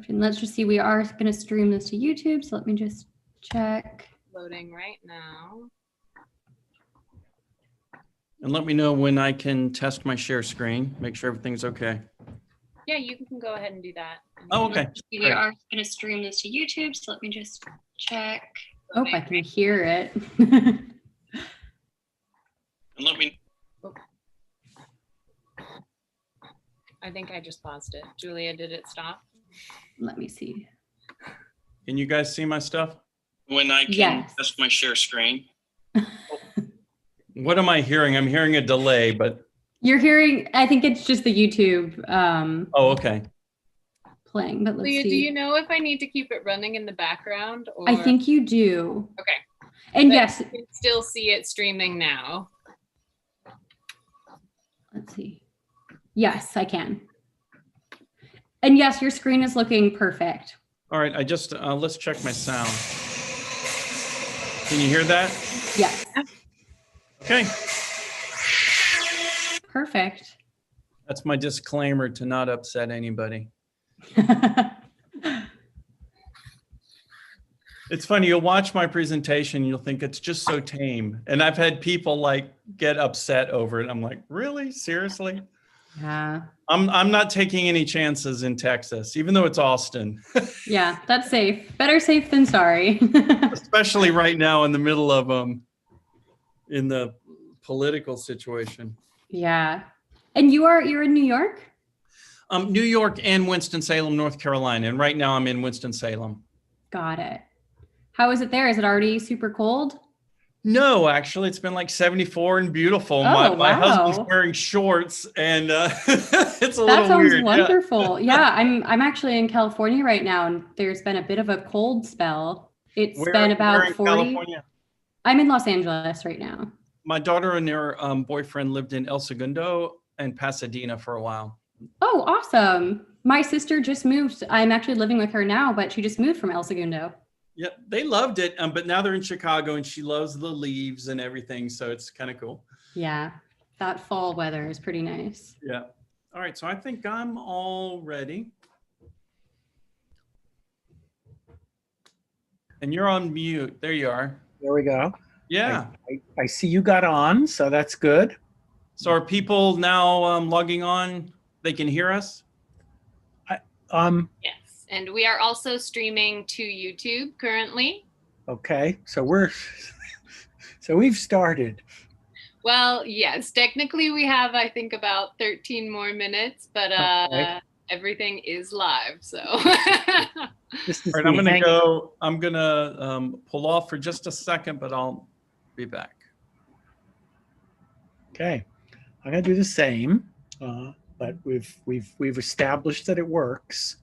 And let's just see, we are going to stream this to YouTube. So let me just check. Loading right now. And let me know when I can test my share screen, make sure everything's okay. Yeah, you can go ahead and do that. Oh, okay. We are going to stream this to YouTube. So let me just check. Oh, I can hear it. And let me. I think I just paused it. Julia, did it stop? Let me see. Can you guys see my stuff? When I can test my share screen. What am I hearing? I'm hearing a delay, but. You're hearing, I think it's just the YouTube. Oh, okay. Playing, but let's see. Do you know if I need to keep it running in the background? Or... I think you do. Okay. And but yes. You can still see it streaming now. Let's see. Yes, I can. And yes, your screen is looking perfect. All right, I just, let's check my sound. Can you hear that? Yes. Okay. Perfect. That's my disclaimer to not upset anybody. It's funny, you'll watch my presentation, you'll think it's just so tame. And I've had people like get upset over it. I'm like, really? Seriously? Yeah. I'm not taking any chances in Texas, even though it's Austin. Yeah, that's safe. Better safe than sorry. Especially right now in the middle of in the political situation. Yeah. And you're in New York? New York and Winston-Salem, North Carolina. And right now I'm in Winston-Salem. Got it. How is it there? Is it already super cold? No, actually, it's been like 74 and beautiful. Oh, my wow. husband's wearing shorts, and it's a little weird. That sounds wonderful. Yeah, I'm actually in California right now, and there's been a bit of a cold spell. It's been about 40. California? I'm in Los Angeles right now. My daughter and her boyfriend lived in El Segundo and Pasadena for a while. Oh, awesome. My sister just moved. I'm actually living with her now, but she just moved from El Segundo. Yeah, they loved it, but now they're in Chicago, and she loves the leaves and everything, so it's kind of cool. Yeah, that fall weather is pretty nice. Yeah. All right, so I think I'm all ready. And you're on mute. There you are. There we go. Yeah. I see you got on, so that's good. So are people now logging on? They can hear us? Yes. And we are also streaming to YouTube currently. Okay, so we've started. Well, yes, technically we have, I think, about 13 more minutes, but Okay. Everything is live, so. This is All right, I'm gonna pull off for just a second, but I'll be back. Okay, I'm gonna do the same, but we've established that it works.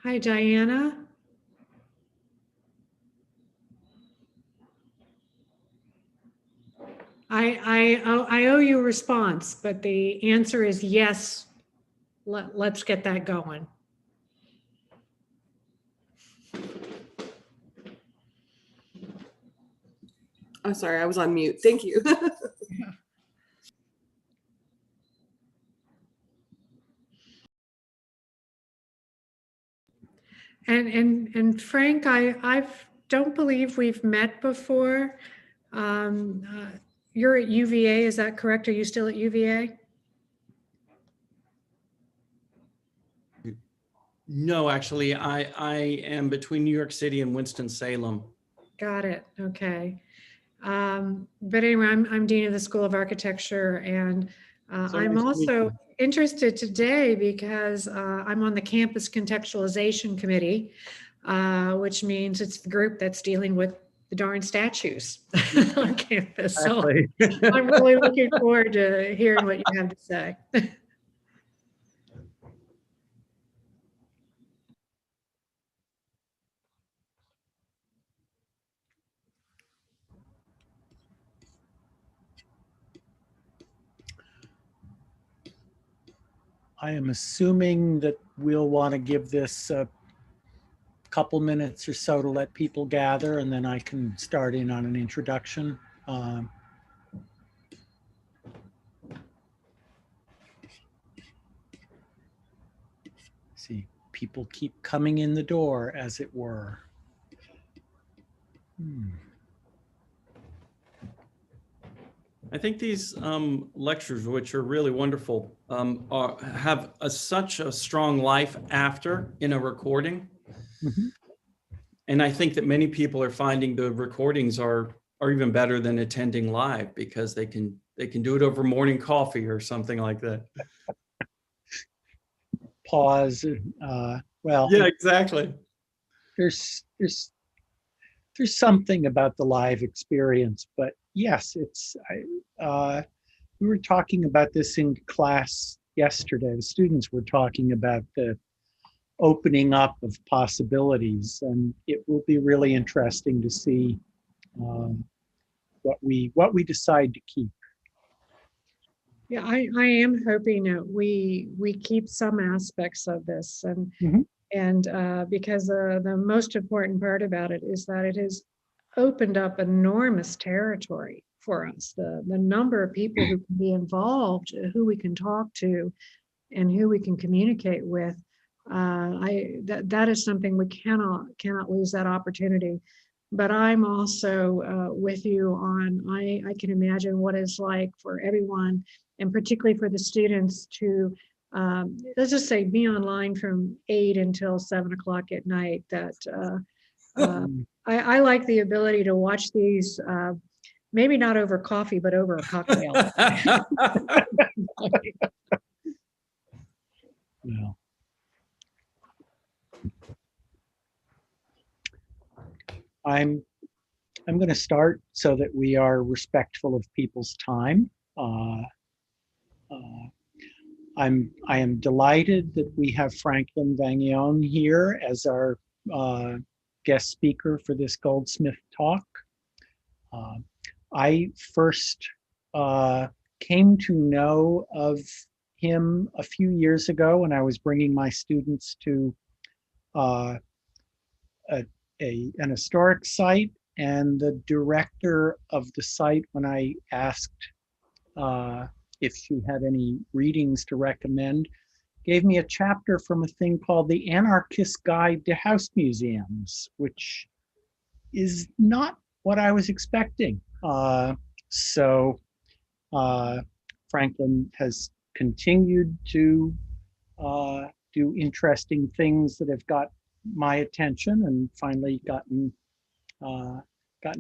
Hi, Diana. I owe you a response, but the answer is yes. Let's get that going. Oh, sorry, I was on mute. Thank you. And Frank, I don't believe we've met before. You're at UVA, is that correct? Are you still at UVA? No, actually, I am between New York City and Winston-Salem. Got it. Okay. But anyway, I'm Dean of the School of Architecture, and I'm nice to meet also you. interested today because I'm on the Campus Contextualization Committee, which means it's the group that's dealing with the darn statues on campus. So I'm really looking forward to hearing what you have to say. I am assuming that we'll want to give this a couple minutes or so to let people gather, and then I can start in on an introduction. See, people keep coming in the door, as it were. I think these lectures, which are really wonderful, have such a strong life after in a recording. Mm-hmm. And I think that many people are finding the recordings are even better than attending live, because they can do it over morning coffee or something like that. Pause. Well, yeah, exactly. There's something about the live experience, but yes, we were talking about this in class yesterday. The students were talking about the opening up of possibilities, and it will be really interesting to see what we decide to keep. Yeah, I am hoping that we keep some aspects of this, and because the most important part about it is that it has opened up enormous territory for us. The number of people who can be involved, who we can talk to, and who we can communicate with. That is something we cannot lose that opportunity. But I'm also with you on, I can imagine what it's like for everyone, and particularly for the students, to let's just say be online from 8 until 7 o'clock at night. That I like the ability to watch these, maybe not over coffee, but over a cocktail. Well, I'm going to start so that we are respectful of people's time. I am delighted that we have Franklin Vagnone here as our guest speaker for this Goldsmith talk. I first came to know of him a few years ago when I was bringing my students to an historic site, and the director of the site, when I asked if she had any readings to recommend, gave me a chapter from a thing called the Anarchist Guide to House Museums, which is not what I was expecting. So Franklin has continued to do interesting things that have got my attention, and finally gotten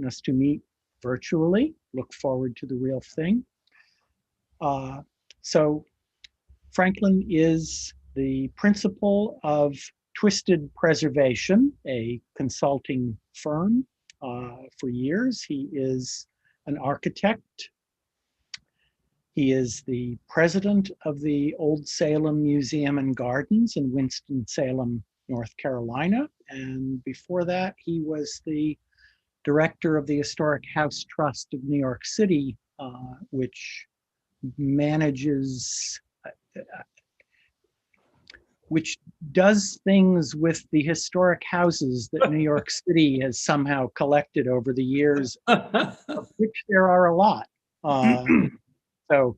us to meet virtually. Look forward to the real thing. So Franklin is the principal of Twisted Preservation, a consulting firm. For years, he is an architect. He is the president of the Old Salem Museum and Gardens in Winston-Salem, North Carolina. And before that, he was the director of the Historic House Trust of New York City, which manages, which does things with the historic houses that New York City has somehow collected over the years, of which there are a lot. So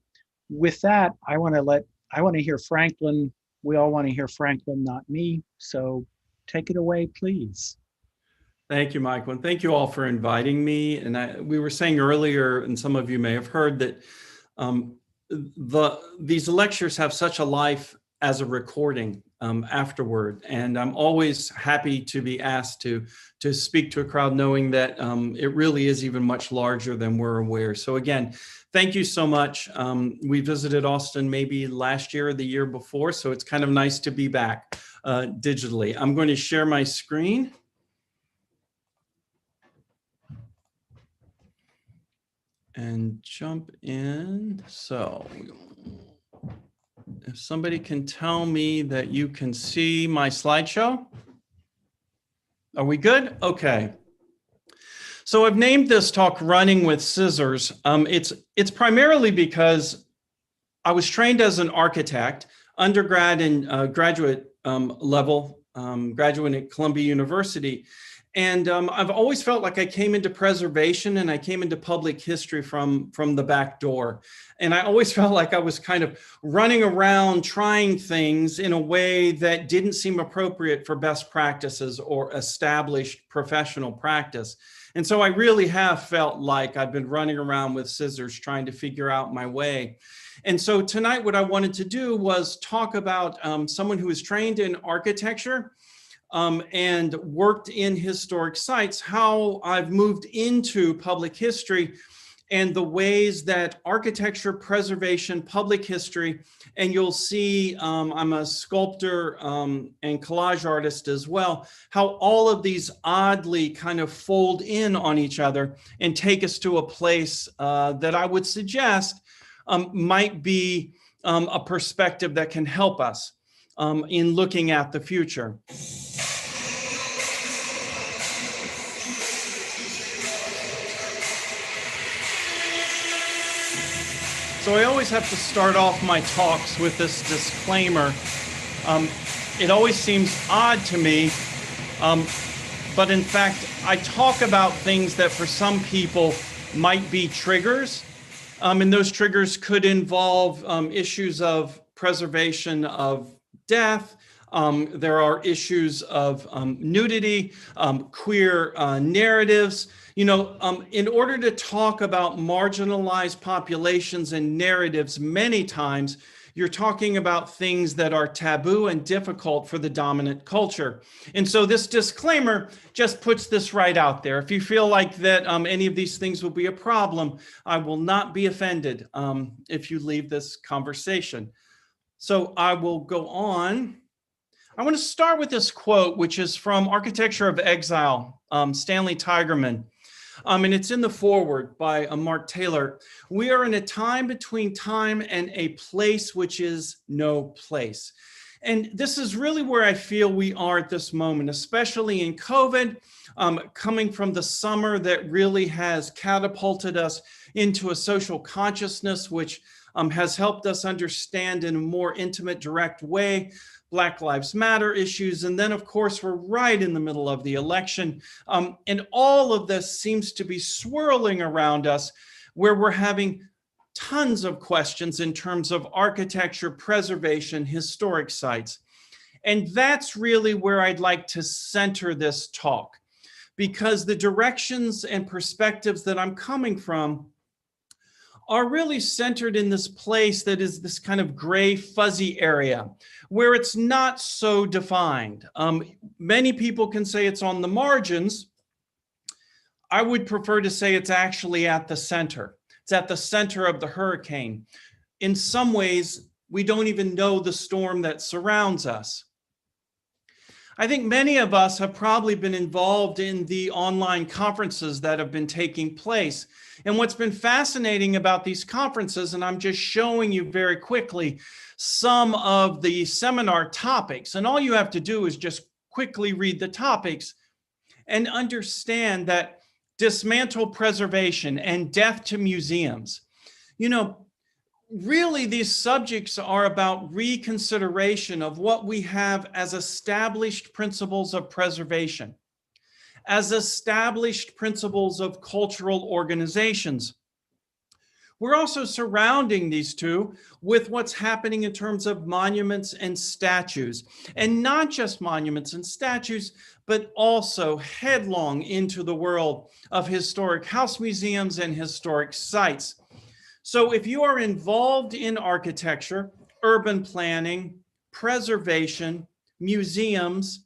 with that, I want to hear Franklin. We all want to hear Franklin, not me. So take it away, please. Thank you, Michael. And thank you all for inviting me. And we were saying earlier, and some of you may have heard that these lectures have such a life as a recording afterward. And I'm always happy to be asked to speak to a crowd, knowing that it really is even much larger than we're aware. So again, thank you so much. We visited Austin maybe last year or the year before, so it's kind of nice to be back digitally. I'm going to share my screen. And jump in. So if somebody can tell me that you can see my slideshow. Are we good? Okay. So I've named this talk Running with Scissors. It's primarily because I was trained as an architect, undergrad and graduate level, graduate at Columbia University. And I've always felt like I came into preservation and I came into public history from the back door. And I always felt like I was kind of running around trying things in a way that didn't seem appropriate for best practices or established professional practice. And so I really have felt like I've been running around with scissors trying to figure out my way. And so tonight what I wanted to do was talk about someone who is trained in architecture and worked in historic sites, how I've moved into public history and the ways that architecture, preservation, public history, and you'll see I'm a sculptor and collage artist as well, how all of these oddly kind of fold in on each other and take us to a place that I would suggest might be a perspective that can help us in looking at the future. So I always have to start off my talks with this disclaimer. It always seems odd to me, but in fact, I talk about things that for some people might be triggers, and those triggers could involve issues of preservation of death. There are issues of nudity, queer narratives. You know, in order to talk about marginalized populations and narratives, many times you're talking about things that are taboo and difficult for the dominant culture. And so this disclaimer just puts this right out there. If you feel like that any of these things will be a problem, I will not be offended if you leave this conversation. So I will go on. I want to start with this quote, which is from Architecture of Exile, Stanley Tigerman. And it's in the foreword by Mark Taylor. We are in a time between time and a place which is no place. And this is really where I feel we are at this moment, especially in COVID, coming from the summer that really has catapulted us into a social consciousness, which has helped us understand in a more intimate, direct way Black Lives Matter issues. And then, of course, we're right in the middle of the election. And all of this seems to be swirling around us, where we're having tons of questions in terms of architecture, preservation, historic sites. And that's really where I'd like to center this talk, because the directions and perspectives that I'm coming from are really centered in this place that is this kind of gray, fuzzy area where it's not so defined. Many people can say it's on the margins. I would prefer to say it's actually at the center. It's at the center of the hurricane. In some ways, we don't even know the storm that surrounds us. I think many of us have probably been involved in the online conferences that have been taking place. And what's been fascinating about these conferences, and I'm just showing you very quickly some of the seminar topics, and all you have to do is just quickly read the topics and understand that dismantle preservation and death to museums. You know, really these subjects are about reconsideration of what we have as established principles of preservation, as established principles of cultural organizations. We're also surrounding these two with what's happening in terms of monuments and statues, and not just monuments and statues, but also headlong into the world of historic house museums and historic sites. So if you are involved in architecture, urban planning, preservation, museums,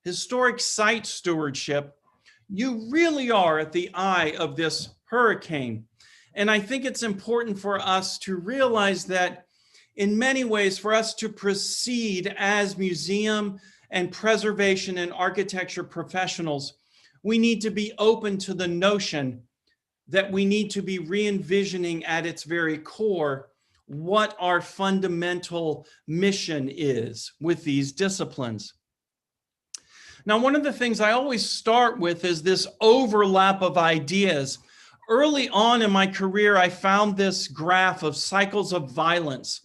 historic site stewardship, you really are at the eye of this hurricane. And I think it's important for us to realize that in many ways, for us to proceed as museum and preservation and architecture professionals, we need to be open to the notion that we need to be re-envisioning at its very core what our fundamental mission is with these disciplines. Now, one of the things I always start with is this overlap of ideas. Early on in my career, I found this graph of cycles of violence.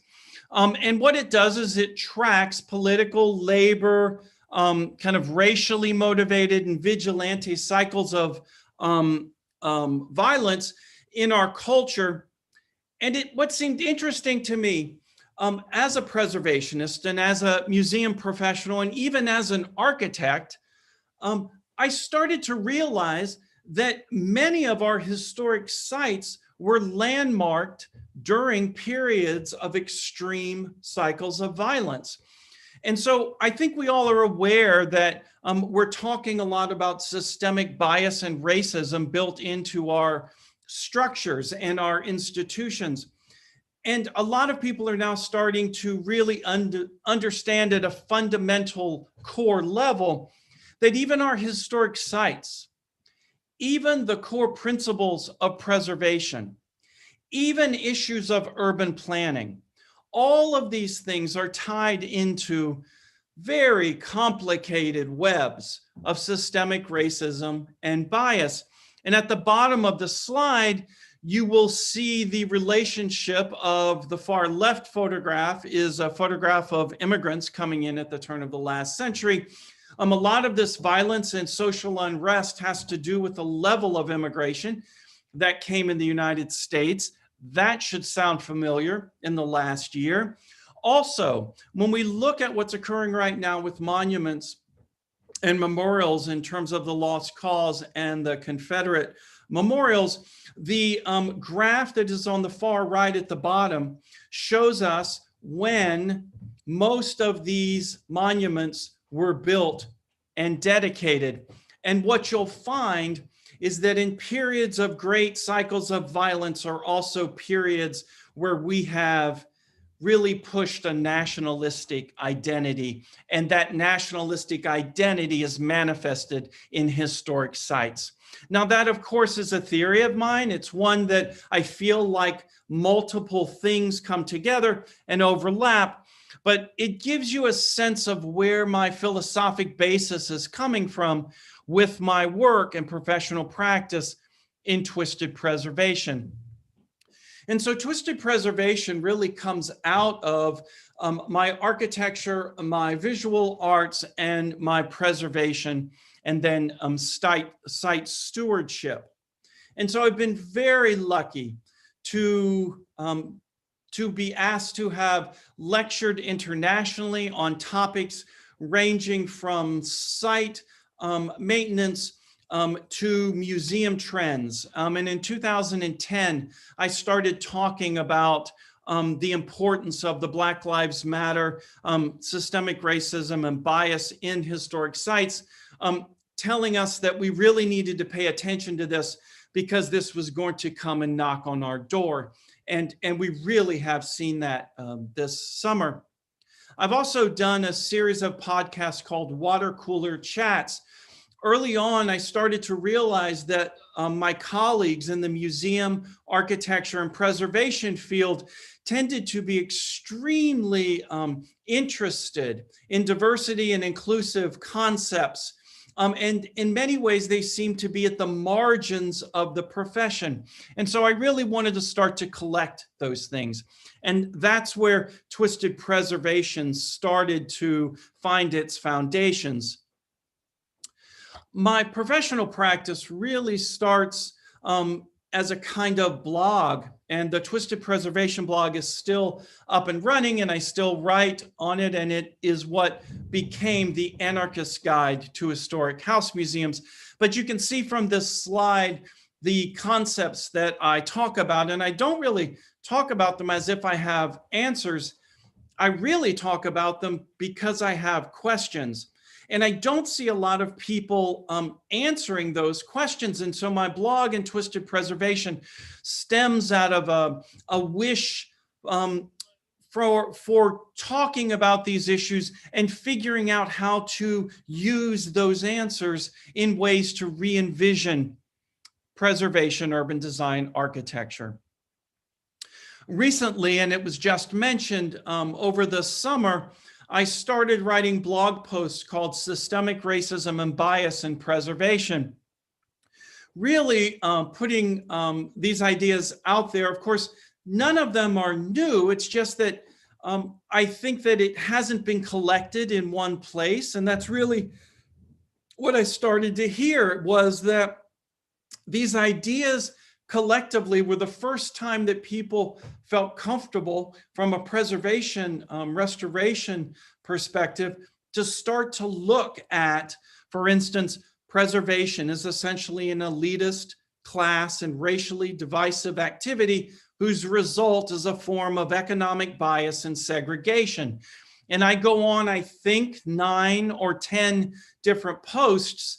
And what it does is it tracks political, labor, kind of racially motivated and vigilante cycles of violence in our culture. And what seemed interesting to me as a preservationist and as a museum professional and even as an architect, I started to realize that many of our historic sites were landmarked during periods of extreme cycles of violence. And so I think we all are aware that we're talking a lot about systemic bias and racism built into our structures and our institutions. And a lot of people are now starting to really understand at a fundamental core level that even our historic sites, even the core principles of preservation, even issues of urban planning, all of these things are tied into very complicated webs of systemic racism and bias. And at the bottom of the slide, you will see the relationship of the far left photograph is a photograph of immigrants coming in at the turn of the last century. A lot of this violence and social unrest has to do with the level of immigration that came in the United States. That should sound familiar in the last year. Also, when we look at what's occurring right now with monuments and memorials in terms of the lost cause and the Confederate memorials, the graph that is on the far right at the bottom shows us when most of these monuments were built and dedicated. And what you'll find is that in periods of great cycles of violence are also periods where we have really pushed a nationalistic identity, and that nationalistic identity is manifested in historic sites. Now, that, of course, is a theory of mine. It's one that I feel like multiple things come together and overlap, but it gives you a sense of where my philosophic basis is coming from with my work and professional practice in twisted preservation. And so twisted preservation really comes out of my architecture, my visual arts, and my preservation, and then site stewardship. And so I've been very lucky to be asked to have lectured internationally on topics ranging from site maintenance to museum trends. And in 2010, I started talking about the importance of the Black Lives Matter, systemic racism and bias in historic sites, telling us that we really needed to pay attention to this because this was going to come and knock on our door. And we really have seen that this summer. I've also done a series of podcasts called Water Cooler Chats early on, I started to realize that my colleagues in the museum, architecture, and preservation field tended to be extremely interested in diversity and inclusive concepts. And in many ways, they seem to be at the margins of the profession. And so I really wanted to start to collect those things. And that's where Twisted Preservation started to find its foundations. My professional practice really starts as a kind of blog, and the Twisted Preservation blog is still up and running, and I still write on it, and it is what became the Anarchist Guide to Historic House Museums. But you can see from this slide the concepts that I talk about, and I don't really talk about them as if I have answers. I really talk about them because I have questions. And I don't see a lot of people answering those questions. And so my blog in Twisted Preservation stems out of a wish for talking about these issues and figuring out how to use those answers in ways to re-envision preservation, urban design, architecture. Recently, and it was just mentioned over the summer, I started writing blog posts called Systemic Racism and Bias in Preservation, really putting these ideas out there. Of course, none of them are new. It's just that I think that it hasn't been collected in one place. And that's really what I started to hear, was that these ideas collectively were the first time that people felt comfortable from a preservation, restoration perspective to start to look at, for instance, preservation is essentially an elitist, class, and racially divisive activity whose result is a form of economic bias and segregation. And I go on, I think, 9 or 10 different posts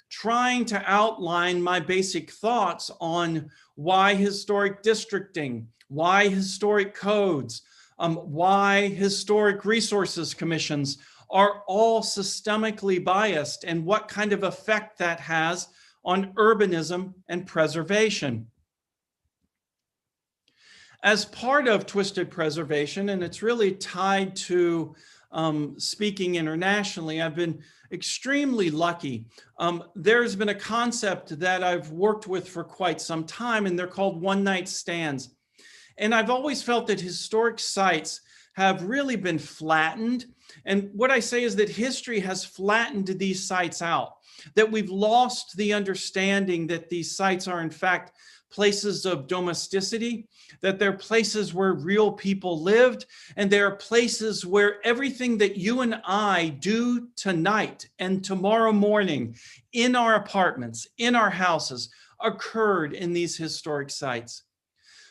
trying to outline my basic thoughts on why historic districting, why historic codes, why historic resources commissions are all systemically biased, and what kind of effect that has on urbanism and preservation. As part of Twisted Preservation, and it's really tied to speaking internationally, I've been extremely lucky. There's been a concept that I've worked with for quite some time, and they're called one-night stands. And I've always felt that historic sites have really been flattened. And what I say is that history has flattened these sites out, that we've lost the understanding that these sites are in fact places of domesticity, that they're places where real people lived, and they are places where everything that you and I do tonight and tomorrow morning in our apartments, in our houses, occurred in these historic sites.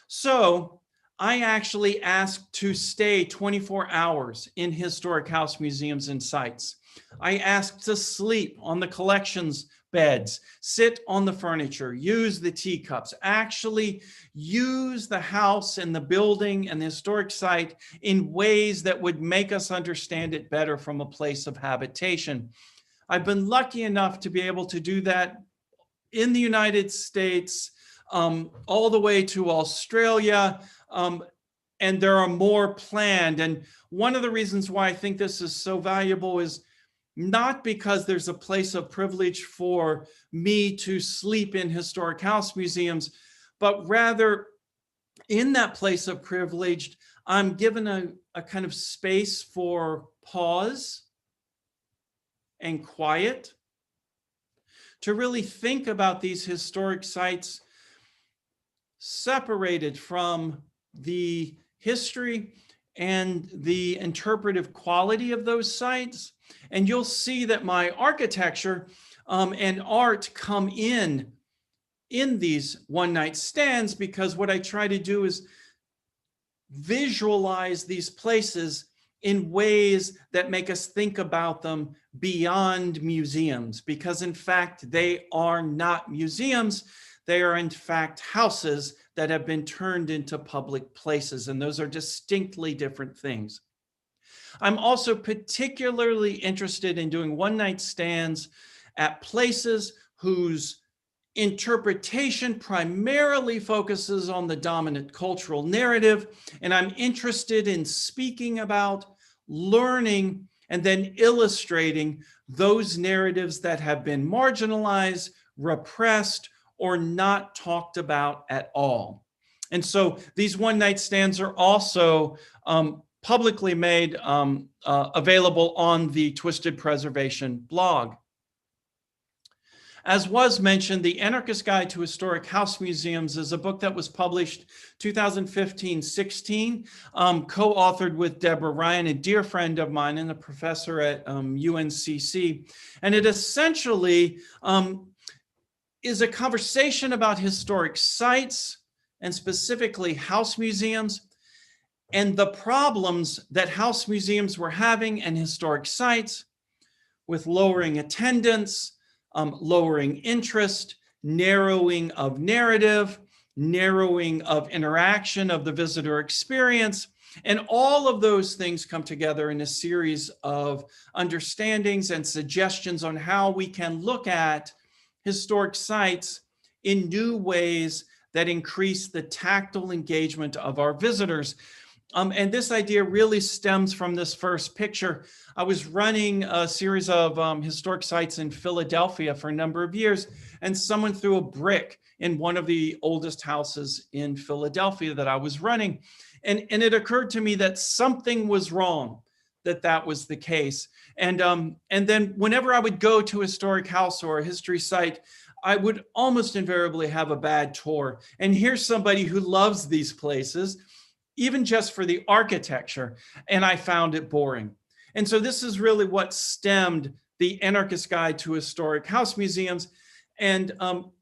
So I actually asked to stay 24 hours in historic house museums and sites. I asked to sleep on the collections beds, sit on the furniture, use the teacups, actually use the house and the building and the historic site in ways that would make us understand it better from a place of habitation. I've been lucky enough to be able to do that in the United States, all the way to Australia, and there are more planned. And one of the reasons why I think this is so valuable is not because there's a place of privilege for me to sleep in historic house museums, but rather in that place of privilege, I'm given a kind of space for pause and quiet to really think about these historic sites separated from the history and the interpretive quality of those sites. And you'll see that my architecture and art come in these one-night stands, because what I try to do is visualize these places in ways that make us think about them beyond museums, because in fact, they are not museums. They are in fact houses that have been turned into public places, and those are distinctly different things. I'm also particularly interested in doing one-night stands at places whose interpretation primarily focuses on the dominant cultural narrative. And I'm interested in speaking about, learning, and then illustrating those narratives that have been marginalized, repressed, or not talked about at all. And so these one-night stands are also publicly made available on the Twisted Preservation blog. As was mentioned, The Anarchist Guide to Historic House Museums is a book that was published 2015-16, co-authored with Deborah Ryan, a dear friend of mine and a professor at UNCC. And it essentially is a conversation about historic sites, and specifically house museums, and the problems that house museums were having and historic sites with lowering attendance, lowering interest, narrowing of narrative, narrowing of interaction of the visitor experience. And all of those things come together in a series of understandings and suggestions on how we can look at historic sites in new ways that increase the tactile engagement of our visitors. And this idea really stems from this first picture. I was running a series of historic sites in Philadelphia for a number of years, and someone threw a brick in one of the oldest houses in Philadelphia that I was running. And it occurred to me that something was wrong, that was the case. And then whenever I would go to a historic house or a history site, I would almost invariably have a bad tour. And here's somebody who loves these places, even just for the architecture, and I found it boring. And so this is really what stemmed the Anarchist Guide to Historic House Museums. And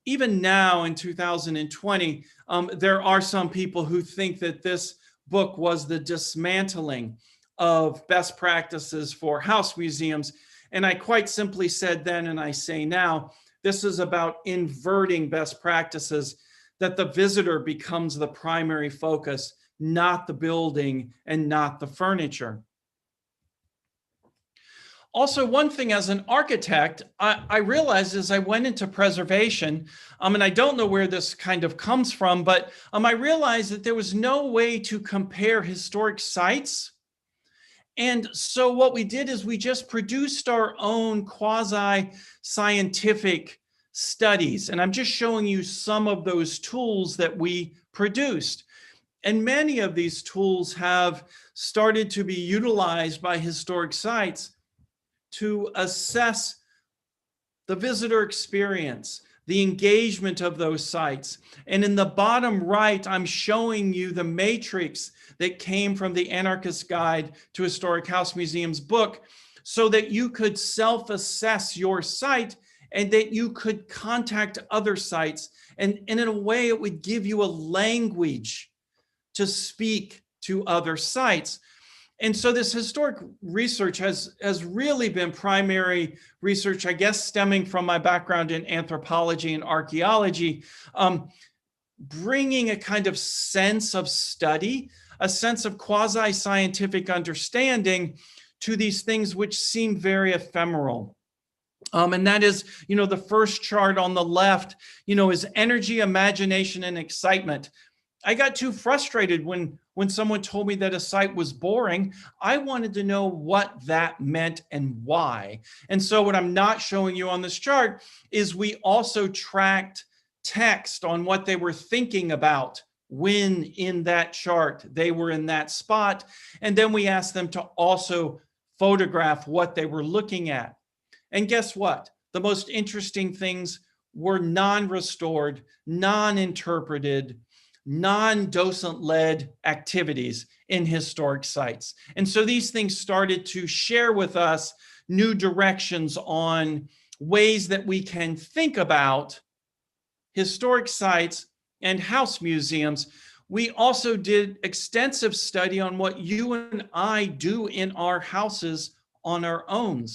even now in 2020, there are some people who think that this book was the dismantling of best practices for house museums. And I quite simply said then, and I say now, this is about inverting best practices, that the visitor becomes the primary focus, not the building and not the furniture. Also, one thing as an architect, I realized as I went into preservation, and I don't know where this kind of comes from, but I realized that there was no way to compare historic sites. And so what we did is we just produced our own quasi-scientific studies. And I'm just showing you some of those tools that we produced. And many of these tools have started to be utilized by historic sites to assess the visitor experience, the engagement of those sites. And in the bottom right, I'm showing you the matrix that came from the Anarchist Guide to Historic House Museums book, so that you could self-assess your site and that you could contact other sites. And in a way, it would give you a language to speak to other sites. And so this historic research has really been primary research, I guess, stemming from my background in anthropology and archaeology, bringing a kind of sense of study, a sense of quasi-scientific understanding to these things which seem very ephemeral. And that is, the first chart on the left, is energy, imagination, and excitement. I got too frustrated when someone told me that a site was boring. I wanted to know what that meant and why. And so what I'm not showing you on this chart is we also tracked text on what they were thinking about when in that chart they were in that spot. And then we asked them to also photograph what they were looking at. And guess what? The most interesting things were non-restored, non-interpreted, non-docent-led activities in historic sites. And so these things started to share with us new directions on ways that we can think about historic sites and house museums. We also did extensive study on what you and I do in our houses on our own.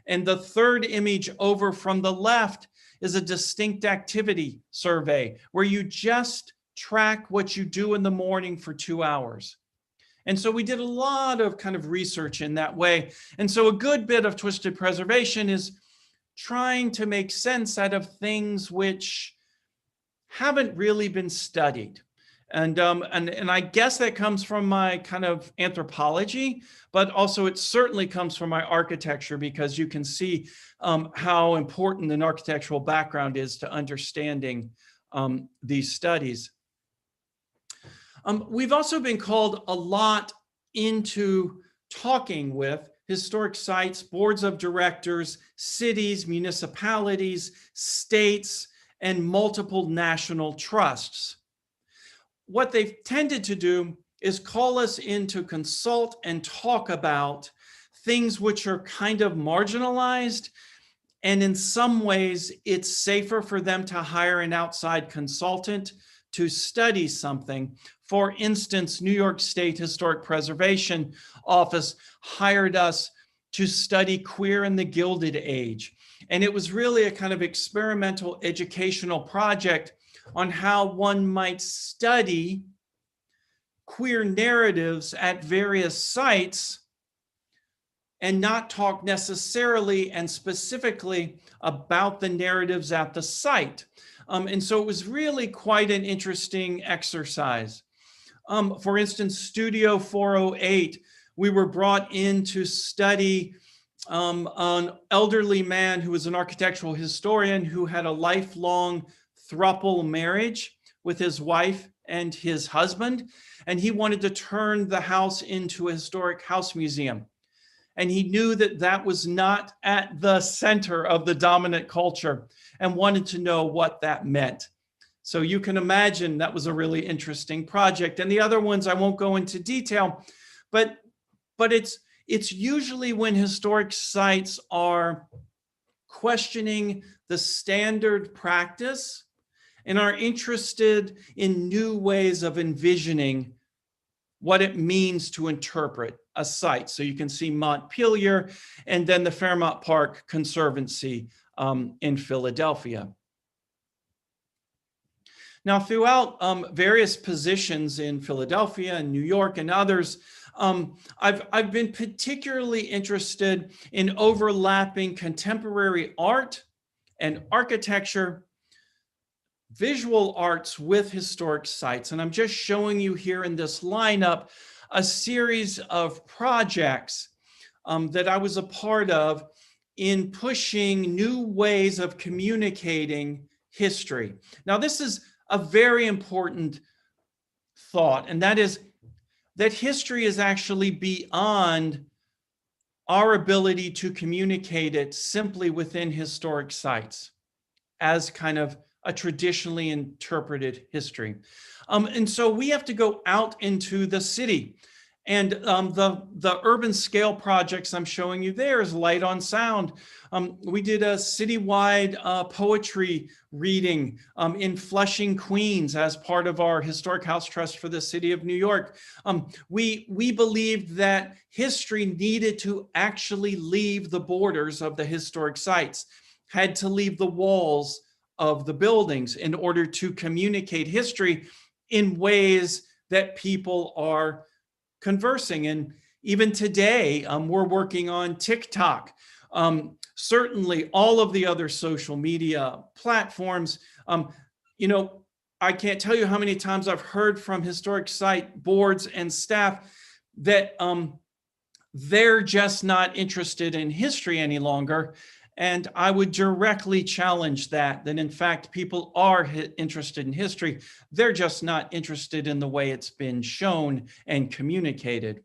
And the third image over from the left is a distinct activity survey where you just track what you do in the morning for 2 hours. And so we did a lot of kind of research in that way. And so a good bit of Twisted Preservation is trying to make sense out of things which haven't really been studied. And I guess that comes from my kind of anthropology, but also it certainly comes from my architecture, because you can see how important an architectural background is to understanding these studies. We've also been called a lot into talking with historic sites, boards of directors, cities, municipalities, states, and multiple national trusts. What they've tended to do is call us in to consult and talk about things which are kind of marginalized. And in some ways, it's safer for them to hire an outside consultant to study something. For instance, New York State Historic Preservation Office hired us to study queer in the Gilded Age. And it was really a kind of experimental educational project on how one might study queer narratives at various sites and not talk necessarily and specifically about the narratives at the site. And so it was really quite an interesting exercise. For instance, Studio 408, we were brought in to study an elderly man who was an architectural historian who had a lifelong throuple marriage with his wife and his husband, and he wanted to turn the house into a historic house museum. And he knew that that was not at the center of the dominant culture and wanted to know what that meant. So you can imagine that was a really interesting project. And the other ones I won't go into detail, but it's usually when historic sites are questioning the standard practice and are interested in new ways of envisioning what it means to interpret a site. So you can see Montpelier and then the Fairmount Park Conservancy in Philadelphia. Now, throughout various positions in Philadelphia and New York and others, I've been particularly interested in overlapping contemporary art and architecture, visual arts with historic sites. And I'm just showing you here in this lineup a series of projects that I was a part of in pushing new ways of communicating history. Now, this is a very important thought, and that is that history is actually beyond our ability to communicate it simply within historic sites as kind of a traditionally interpreted history. And so we have to go out into the city. And the urban scale projects I'm showing you there is Light on Sound. We did a citywide poetry reading in Flushing, Queens as part of our Historic House Trust for the City of New York. We believed that history needed to actually leave the borders of the historic sites, had to leave the walls of the buildings in order to communicate history in ways that people are conversing. And even today, we're working on TikTok. Certainly all of the other social media platforms. You know, I can't tell you how many times I've heard from historic site boards and staff that they're just not interested in history any longer. And I would directly challenge that in fact, people are interested in history. They're just not interested in the way it's been shown and communicated.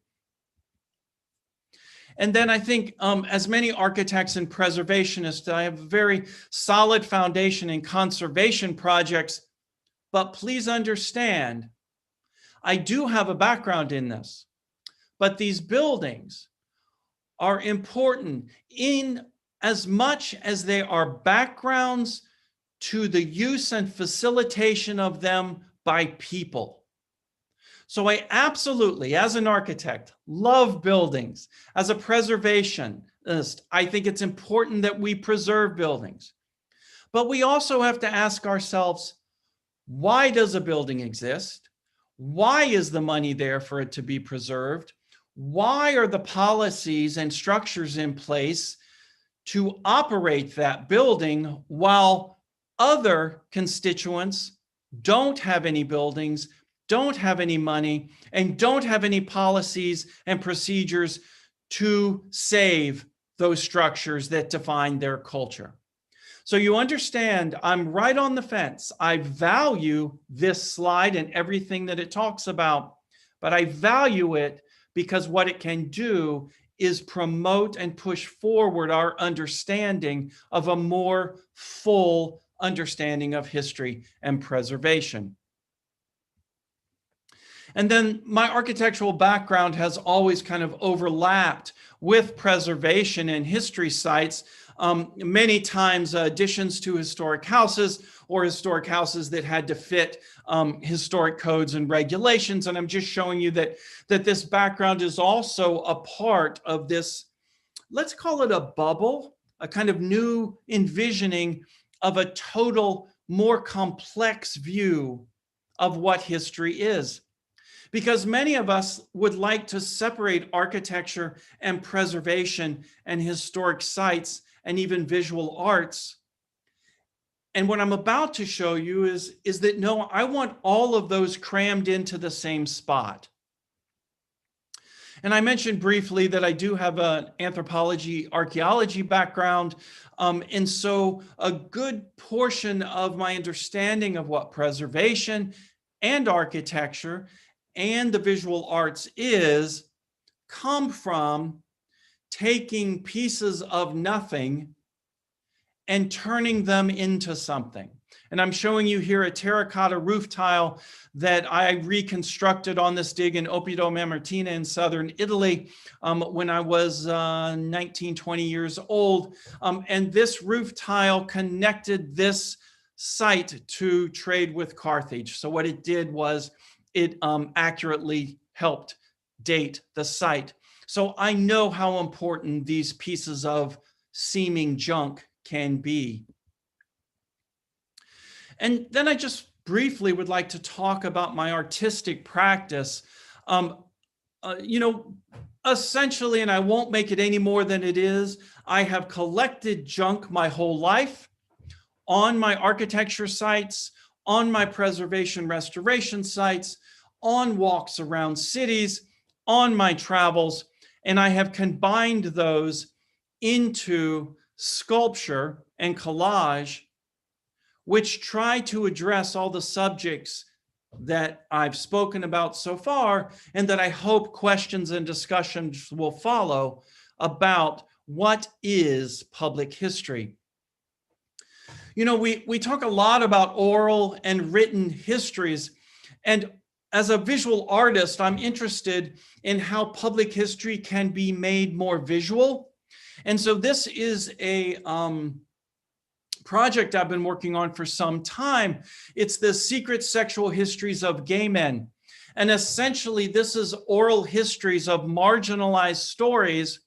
And then I think as many architects and preservationists, I have a very solid foundation in conservation projects, but please understand, I do have a background in this, but these buildings are important in as much as they are backgrounds to the use and facilitation of them by people. So I absolutely, as an architect, love buildings. As a preservationist, I think it's important that we preserve buildings. But we also have to ask ourselves, why does a building exist? Why is the money there for it to be preserved? Why are the policies and structures in place to operate that building while other constituents don't have any buildings, don't have any money, and don't have any policies and procedures to save those structures that define their culture. So you understand, I'm right on the fence. I value this slide and everything that it talks about, but I value it because what it can do is promote and push forward our understanding of a more full understanding of history and preservation. And then my architectural background has always kind of overlapped with preservation and history sites. Many times additions to historic houses or historic houses that had to fit historic codes and regulations. And I'm just showing you that this background is also a part of this, let's call it a bubble, a kind of new envisioning of a total, more complex view of what history is. Because many of us would like to separate architecture and preservation and historic sites and even visual arts. And what I'm about to show you is that no, I want all of those crammed into the same spot. And I mentioned briefly that I do have an anthropology, archaeology background. And so a good portion of my understanding of what preservation and architecture and the visual arts come from taking pieces of nothing and turning them into something. And I'm showing you here a terracotta roof tile that I reconstructed on this dig in Oppido, Mamertina in southern Italy when I was 19, 20 years old. And this roof tile connected this site to trade with Carthage. So what it did was it accurately helped date the site. So I know how important these pieces of seeming junk can be. And then I just briefly would like to talk about my artistic practice. Essentially, and I won't make it any more than it is, I have collected junk my whole life on my architecture sites, on my preservation restoration sites, on walks around cities, on my travels, and I have combined those into sculpture and collage, which try to address all the subjects that I've spoken about so far, and that I hope questions and discussions will follow about what is public history. You know, we talk a lot about oral and written histories, and as a visual artist, I'm interested in how public history can be made more visual. And so this is a project I've been working on for some time. It's the Secret Sexual Histories of Gay Men. And essentially, this is oral histories of marginalized stories,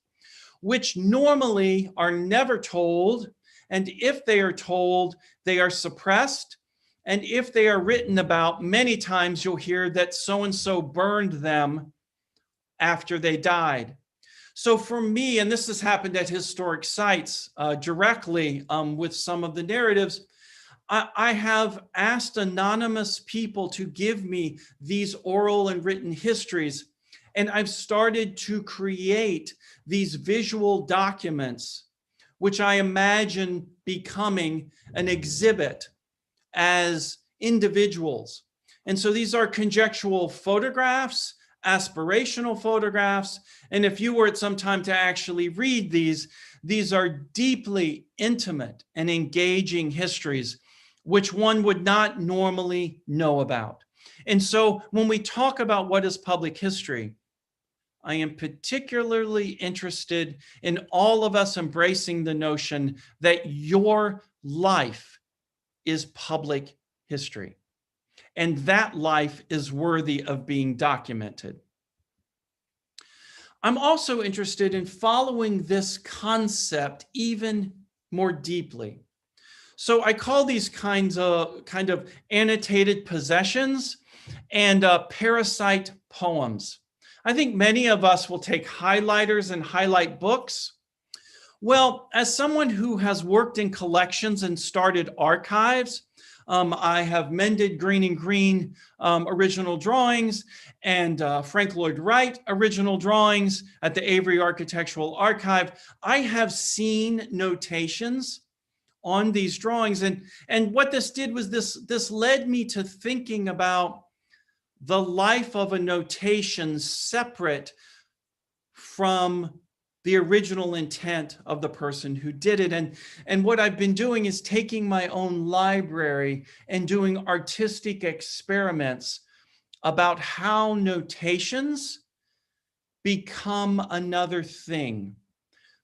which normally are never told. And if they are told, they are suppressed. And if they are written about, many times you'll hear that so-and-so burned them after they died. So for me, and this has happened at historic sites directly with some of the narratives, I have asked anonymous people to give me these oral and written histories. And I've started to create these visual documents, which I imagine becoming an exhibit as individuals. And so these are conjectural photographs, aspirational photographs. And if you were at some time to actually read these are deeply intimate and engaging histories, which one would not normally know about. And so when we talk about what is public history, I am particularly interested in all of us embracing the notion that your life is public history, and that life is worthy of being documented. I'm also interested in following this concept even more deeply. So I call these kind of annotated possessions and parasite poems. I think many of us will take highlighters and highlight books, Well, as someone who has worked in collections and started archives, I have mended Green and Green original drawings and Frank Lloyd Wright original drawings at the Avery Architectural Archive. I have seen notations on these drawings. And what this did was this led me to thinking about the life of a notation separate from the original intent of the person who did it. And what I've been doing is taking my own library and doing artistic experiments about how notations become another thing.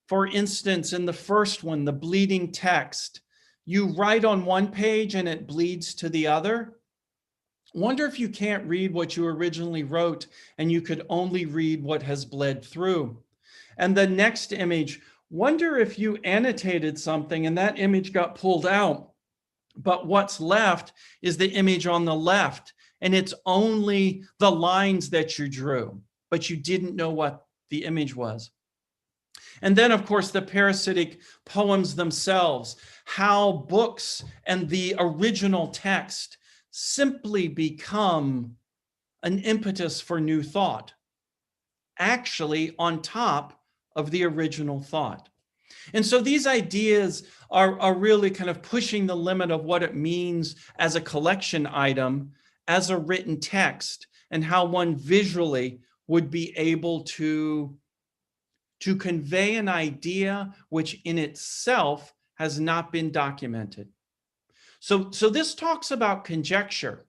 For instance, in the first one, the bleeding text, you write on one page and it bleeds to the other. Wonder if you can't read what you originally wrote and you could only read what has bled through. And the next image, wonder if you annotated something and that image got pulled out, but what's left is the image on the left, and it's only the lines that you drew, but you didn't know what the image was. And then, of course, the parasitic poems themselves, how books and the original text simply become an impetus for new thought, actually on top of the original thought. And so these ideas are really kind of pushing the limit of what it means as a collection item, as a written text, and how one visually would be able to convey an idea which in itself has not been documented. So this talks about conjecture,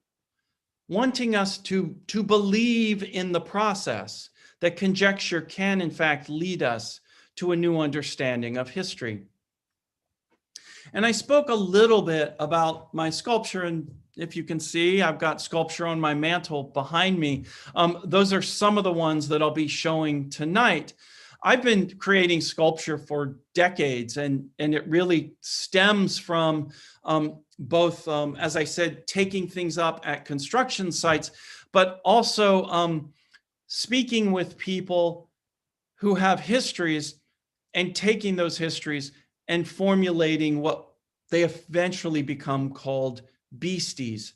wanting us to believe in the process, that conjecture can in fact lead us to a new understanding of history. And I spoke a little bit about my sculpture, and if you can see, I've got sculpture on my mantle behind me. Those are some of the ones that I'll be showing tonight. I've been creating sculpture for decades, and it really stems from both, as I said, taking things up at construction sites, but also speaking with people who have histories and taking those histories and formulating what they eventually become called beasties.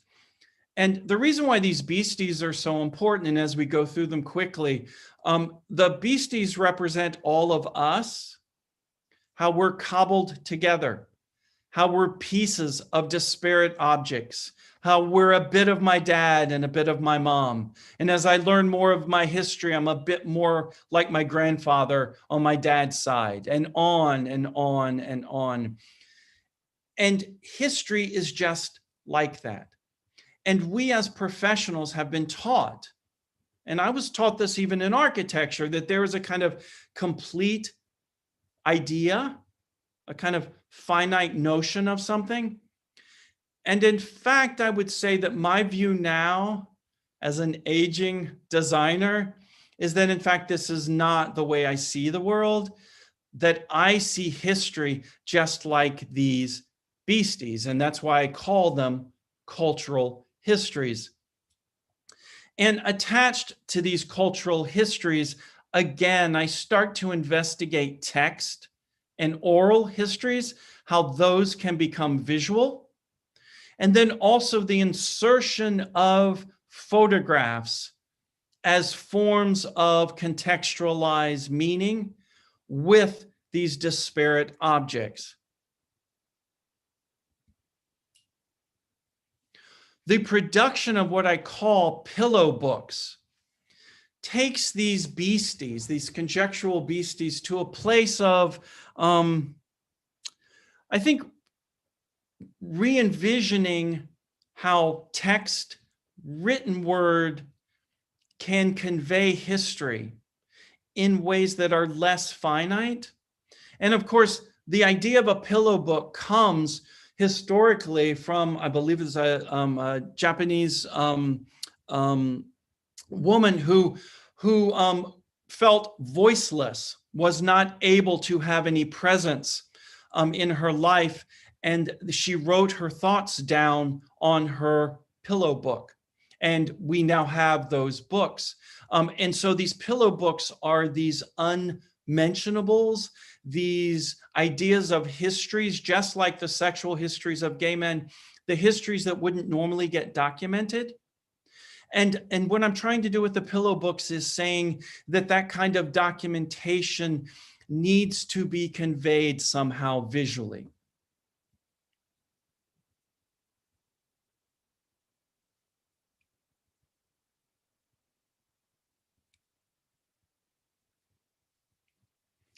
And the reason why these beasties are so important, and as we go through them quickly, the beasties represent all of us, how we're cobbled together, how we're pieces of disparate objects, how we're a bit of my dad and a bit of my mom. And as I learn more of my history, I'm a bit more like my grandfather on my dad's side, and on and on and on. And history is just like that. And we as professionals have been taught, and I was taught this even in architecture, that there is a kind of complete idea, a kind of finite notion of something. And in fact, I would say that my view now as an aging designer is that in fact, this is not the way I see the world, that I see history just like these beasties. And that's why I call them cultural histories. And attached to these cultural histories, again, I start to investigate text and oral histories, how those can become visual. And then also the insertion of photographs as forms of contextualized meaning with these disparate objects. The production of what I call pillow books takes these beasties, these conjectural beasties, to a place of, I think, re-envisioning how text, written word, can convey history in ways that are less finite. And of course, the idea of a pillow book comes historically from, I believe it's a Japanese woman who felt voiceless, was not able to have any presence in her life. And she wrote her thoughts down on her pillow book. And we now have those books. And so these pillow books are these unmentionables these ideas of histories, just like the sexual histories of gay men, the histories that wouldn't normally get documented. And what I'm trying to do with the pillow books is saying that that kind of documentation needs to be conveyed somehow visually.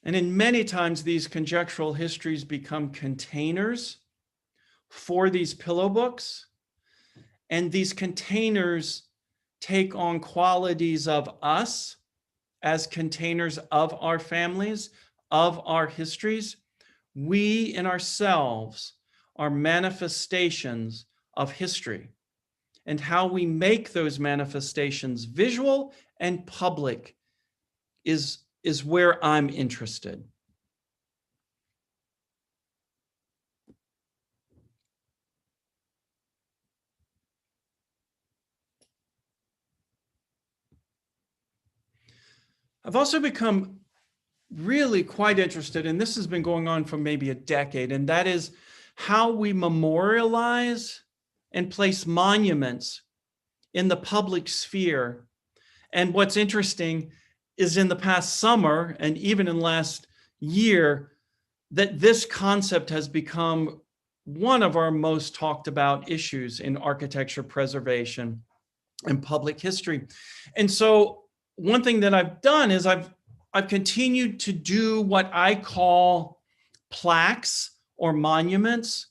And in many times, these conjectural histories become containers for these pillow books. And these containers take on qualities of us as containers of our families, of our histories. We in ourselves are manifestations of history. And how we make those manifestations visual and public is where I'm interested. I've also become really quite interested, and this has been going on for maybe a decade, and that is how we memorialize and place monuments in the public sphere. And what's interesting is in the past summer, and even in last year, that this concept has become one of our most talked about issues in architecture preservation and public history. And so one thing that I've done is I've continued to do what I call plaques or monuments,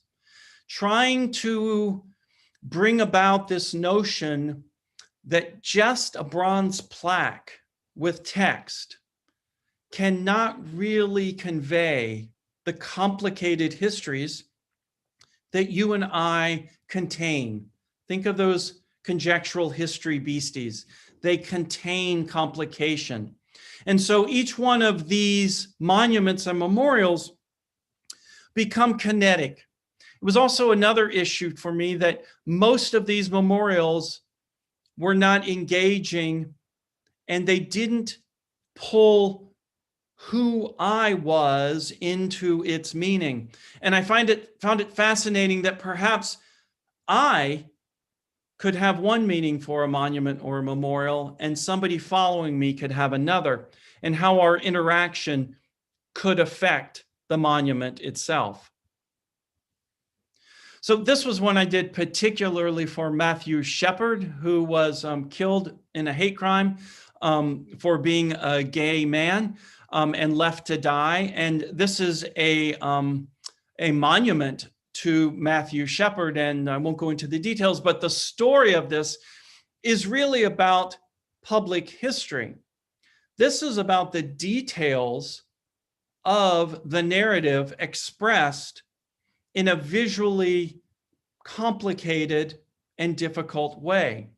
trying to bring about this notion that just a bronze plaque with text cannot really convey the complicated histories that you and I contain. Think of those conjectural history beasties. They contain complication. And so each one of these monuments and memorials become kinetic. It was also another issue for me that most of these memorials were not engaging, and they didn't pull who I was into its meaning. And I found it fascinating that perhaps I could have one meaning for a monument or a memorial, and somebody following me could have another, and how our interaction could affect the monument itself. So this was one I did particularly for Matthew Shepard, who was killed in a hate crime for being a gay man and left to die. And this is a monument to Matthew Shepard, and I won't go into the details, but the story of this is really about public history. This is about the details of the narrative expressed in a visually complicated and difficult way.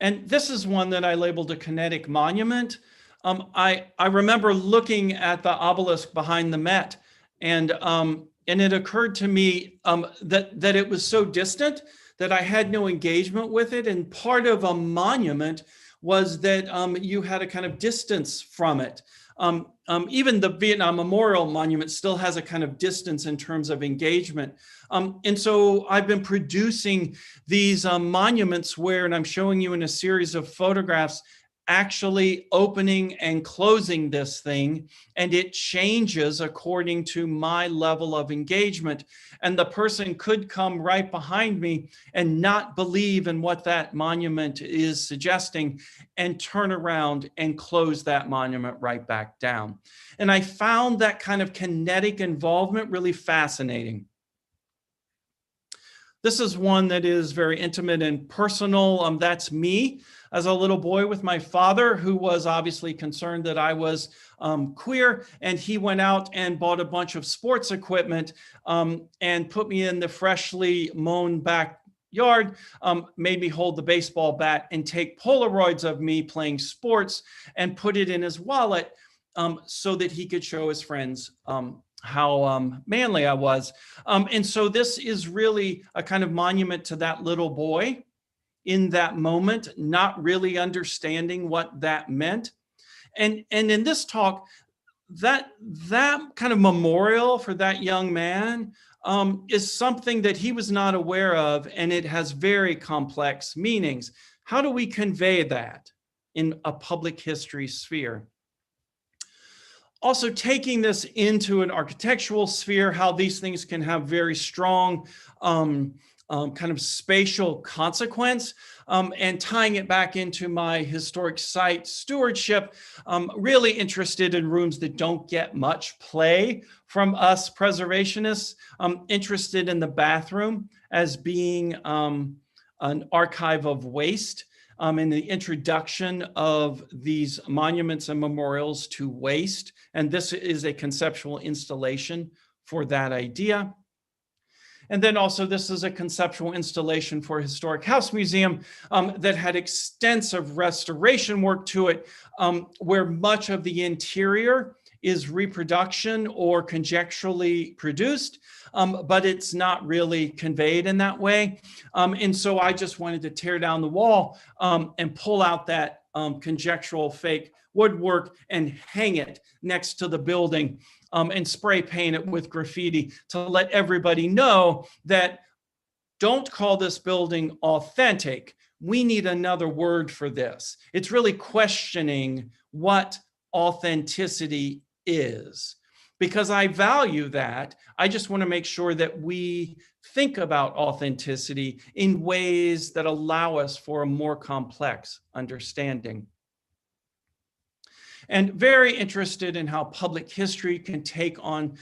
And this is one that I labeled a kinetic monument. I remember looking at the obelisk behind the Met, and it occurred to me that it was so distant that I had no engagement with it. And part of a monument was that you had a kind of distance from it. Even the Vietnam Memorial Monument still has a kind of distance in terms of engagement. And so I've been producing these monuments where, and I'm showing you in a series of photographs, actually opening and closing this thing, and it changes according to my level of engagement. And the person could come right behind me and not believe in what that monument is suggesting and turn around and close that monument right back down. And I found that kind of kinetic involvement really fascinating. This is one that is very intimate and personal. That's me as a little boy with my father, who was obviously concerned that I was queer, and he went out and bought a bunch of sports equipment and put me in the freshly mown backyard, made me hold the baseball bat and take Polaroids of me playing sports and put it in his wallet so that he could show his friends how manly I was. And so this is really a kind of monument to that little boy in that moment, not really understanding what that meant. And in this talk, that kind of memorial for that young man is something that he was not aware of, and it has very complex meanings. How do we convey that in a public history sphere? Also taking this into an architectural sphere, how these things can have very strong kind of spatial consequence, and tying it back into my historic site stewardship, really interested in rooms that don't get much play from us preservationists, interested in the bathroom as being an archive of waste, in the introduction of these monuments and memorials to waste. And this is a conceptual installation for that idea. And then also this is a conceptual installation for a historic house museum that had extensive restoration work to it, where much of the interior is reproduction or conjecturally produced, but it's not really conveyed in that way. And so I just wanted to tear down the wall and pull out that conjectural fake woodwork and hang it next to the building and spray paint it with graffiti to let everybody know that don't call this building authentic. We need another word for this. It's really questioning what authenticity is. Because I value that, I just want to make sure that we think about authenticity in ways that allow us for a more complex understanding. And very interested in how public history can take on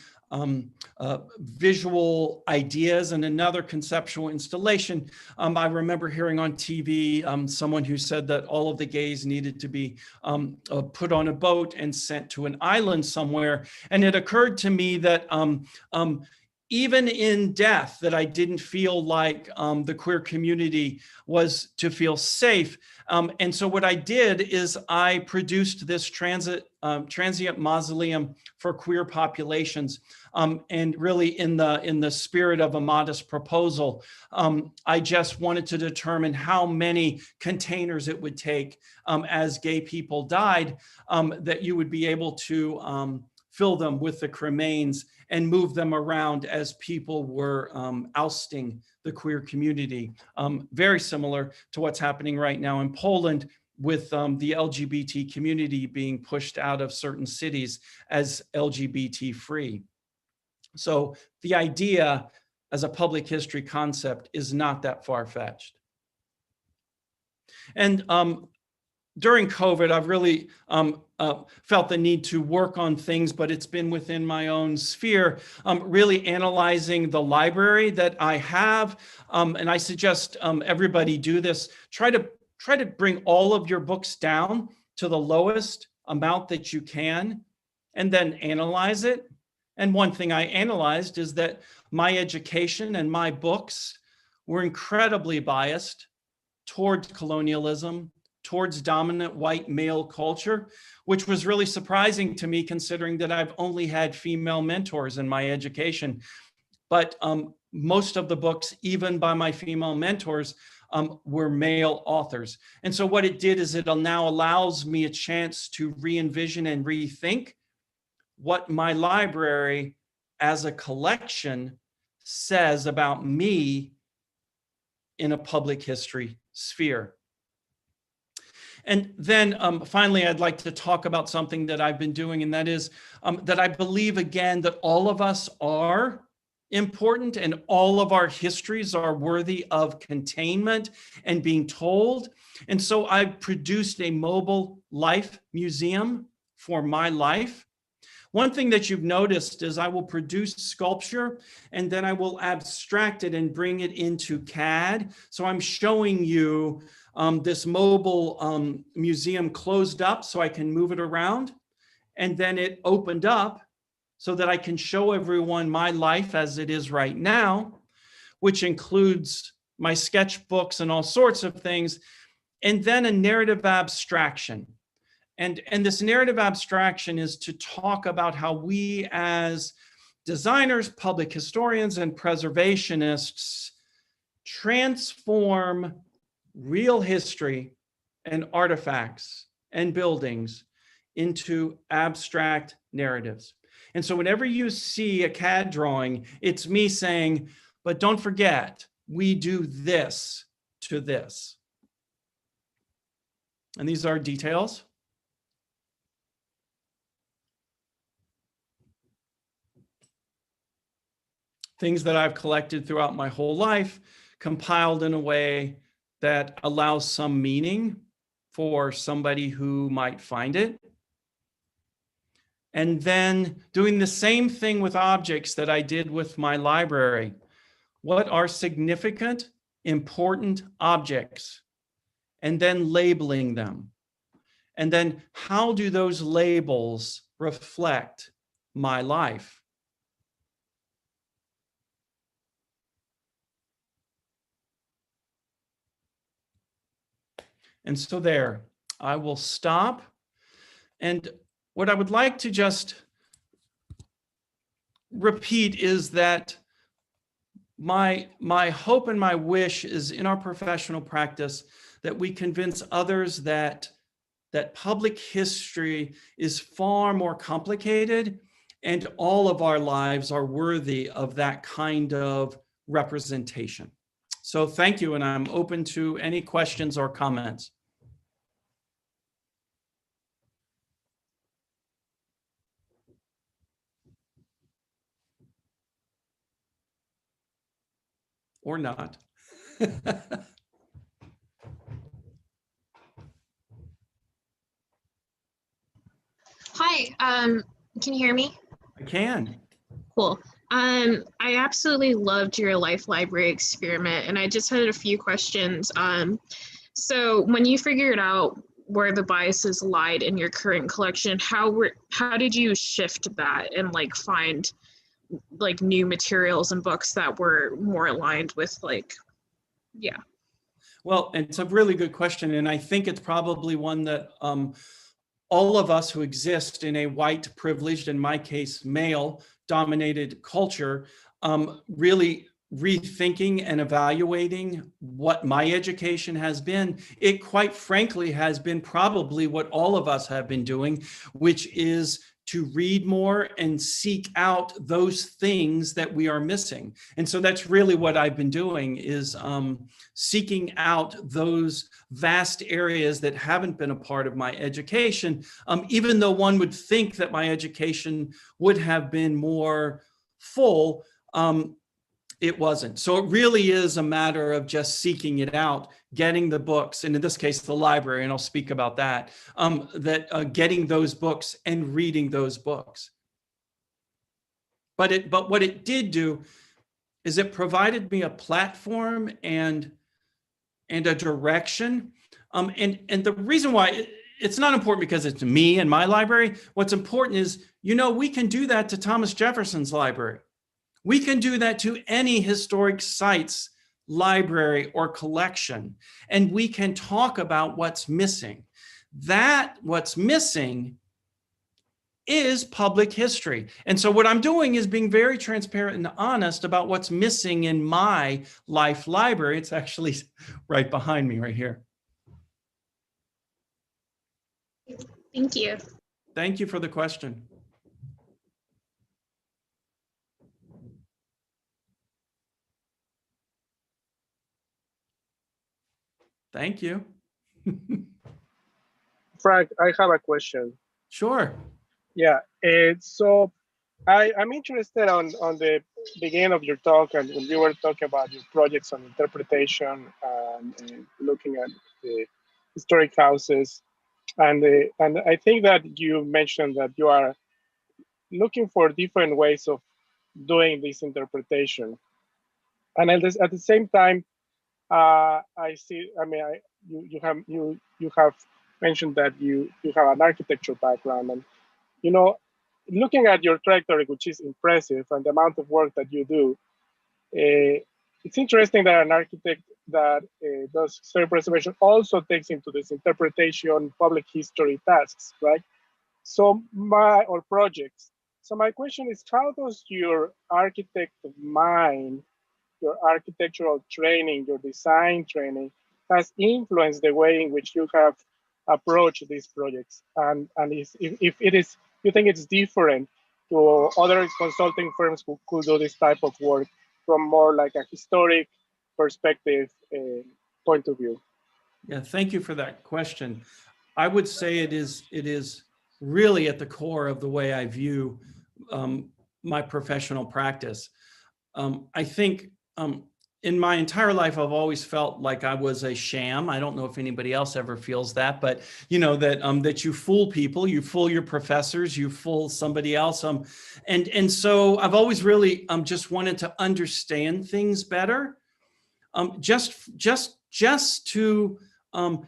visual ideas. And another conceptual installation, I remember hearing on TV someone who said that all of the gays needed to be put on a boat and sent to an island somewhere. And it occurred to me that even in death, that I didn't feel like the queer community was to feel safe. And so what I did is I produced this transient mausoleum for queer populations. And really in the spirit of a modest proposal, I just wanted to determine how many containers it would take as gay people died, that you would be able to fill them with the cremains and move them around as people were ousting the queer community. Very similar to what's happening right now in Poland with the LGBT community being pushed out of certain cities as LGBT free. So the idea as a public history concept is not that far-fetched. And during COVID, I've really felt the need to work on things, but it's been within my own sphere, really analyzing the library that I have. And I suggest everybody do this. Try to bring all of your books down to the lowest amount that you can, and then analyze it. And one thing I analyzed is that my education and my books were incredibly biased towards colonialism, towards dominant white male culture, which was really surprising to me considering that I've only had female mentors in my education. But most of the books, even by my female mentors, were male authors. And so what it did is it now allows me a chance to re-envision and rethink what my library as a collection says about me in a public history sphere. And then finally, I'd like to talk about something that I've been doing, and that is that I believe, again, that all of us are important and all of our histories are worthy of containment and being told. And so I've produced a mobile life museum for my life. One thing that you've noticed is I will produce sculpture and then I will abstract it and bring it into CAD. So I'm showing you this mobile museum closed up so I can move it around. And then it opened up so that I can show everyone my life as it is right now, which includes my sketchbooks and all sorts of things. And then a narrative abstraction. And this narrative abstraction is to talk about how we as designers, public historians, and preservationists transform real history and artifacts and buildings into abstract narratives. And so whenever you see a CAD drawing, it's me saying, but don't forget, we do this to this. And these are details. Things that I've collected throughout my whole life, compiled in a way that allows some meaning for somebody who might find it. And then doing the same thing with objects that I did with my library. What are significant, important objects? And then labeling them. And then how do those labels reflect my life? And so there, I will stop. And what I would like to just repeat is that my hope and my wish is in our professional practice that we convince others that public history is far more complicated and all of our lives are worthy of that kind of representation. So thank you, and I'm open to any questions or comments. Or not. Hi, can you hear me? I can. Cool. I absolutely loved your life library experiment, and I just had a few questions. So when you figured out where the biases lied in your current collection, how did you shift that and like find like new materials and books that were more aligned with like, yeah. Well, it's a really good question, and I think it's probably one that all of us who exist in a white, privileged, in my case, male-dominated culture, really rethinking and evaluating what my education has been. It quite frankly has been probably what all of us have been doing, which is to read more and seek out those things that we are missing. And so that's really what I've been doing is seeking out those vast areas that haven't been a part of my education, even though one would think that my education would have been more full, it wasn't. So it really is a matter of just seeking it out, getting the books, and in this case, the library, and I'll speak about that, getting those books and reading those books. But what it did do is it provided me a platform and a direction. And the reason why it's not important because it's me and my library. What's important is, we can do that to Thomas Jefferson's library. We can do that to any historic site's library or collection, and we can talk about what's missing. What's missing is public history. And so what I'm doing is being very transparent and honest about what's missing in my life library. It's actually right behind me right here. Thank you. Thank you for the question. Thank you. Frank, I have a question. Sure. Yeah, so I'm interested on the beginning of your talk, and when you were talking about your projects on interpretation and looking at the historic houses, and I think that you mentioned that you are looking for different ways of doing this interpretation, and at the same time, I see. I mean, you have mentioned that you have an architecture background, and looking at your trajectory, which is impressive, and the amount of work that you do, it's interesting that an architect that does historic preservation also takes into this interpretation public history tasks, right? So or projects. So my question is, how does your architect mind, your architectural training, your design training, has influenced the way in which you have approached these projects, and if it is, you think it's different to other consulting firms who could do this type of work from more like a historic perspective point of view? Yeah, thank you for that question. I would say it is really at the core of the way I view my professional practice. I think in my entire life, I've always felt like I was a sham. I don't know if anybody else ever feels that, but you know, that you fool people, you fool your professors, you fool somebody else. And so I've always really just wanted to understand things better, just to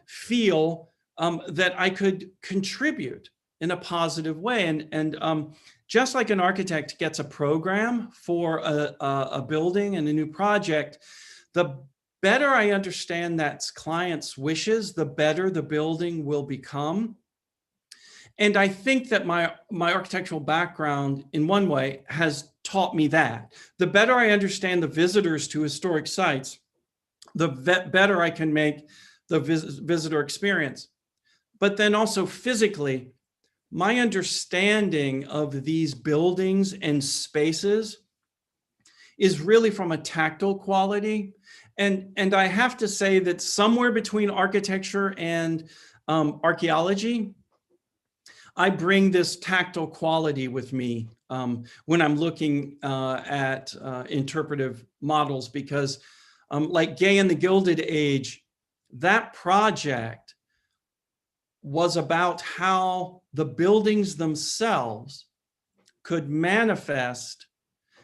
feel that I could contribute in a positive way. And just like an architect gets a program for a building and a new project, the better I understand that client's wishes, the better the building will become. And I think that my architectural background in one way has taught me that. The better I understand the visitors to historic sites, the better I can make the visitor experience. But then also physically, my understanding of these buildings and spaces is really from a tactile quality. And I have to say that somewhere between architecture and archaeology, I bring this tactile quality with me when I'm looking at interpretive models, because like Gay in the Gilded Age, that project was about how the buildings themselves could manifest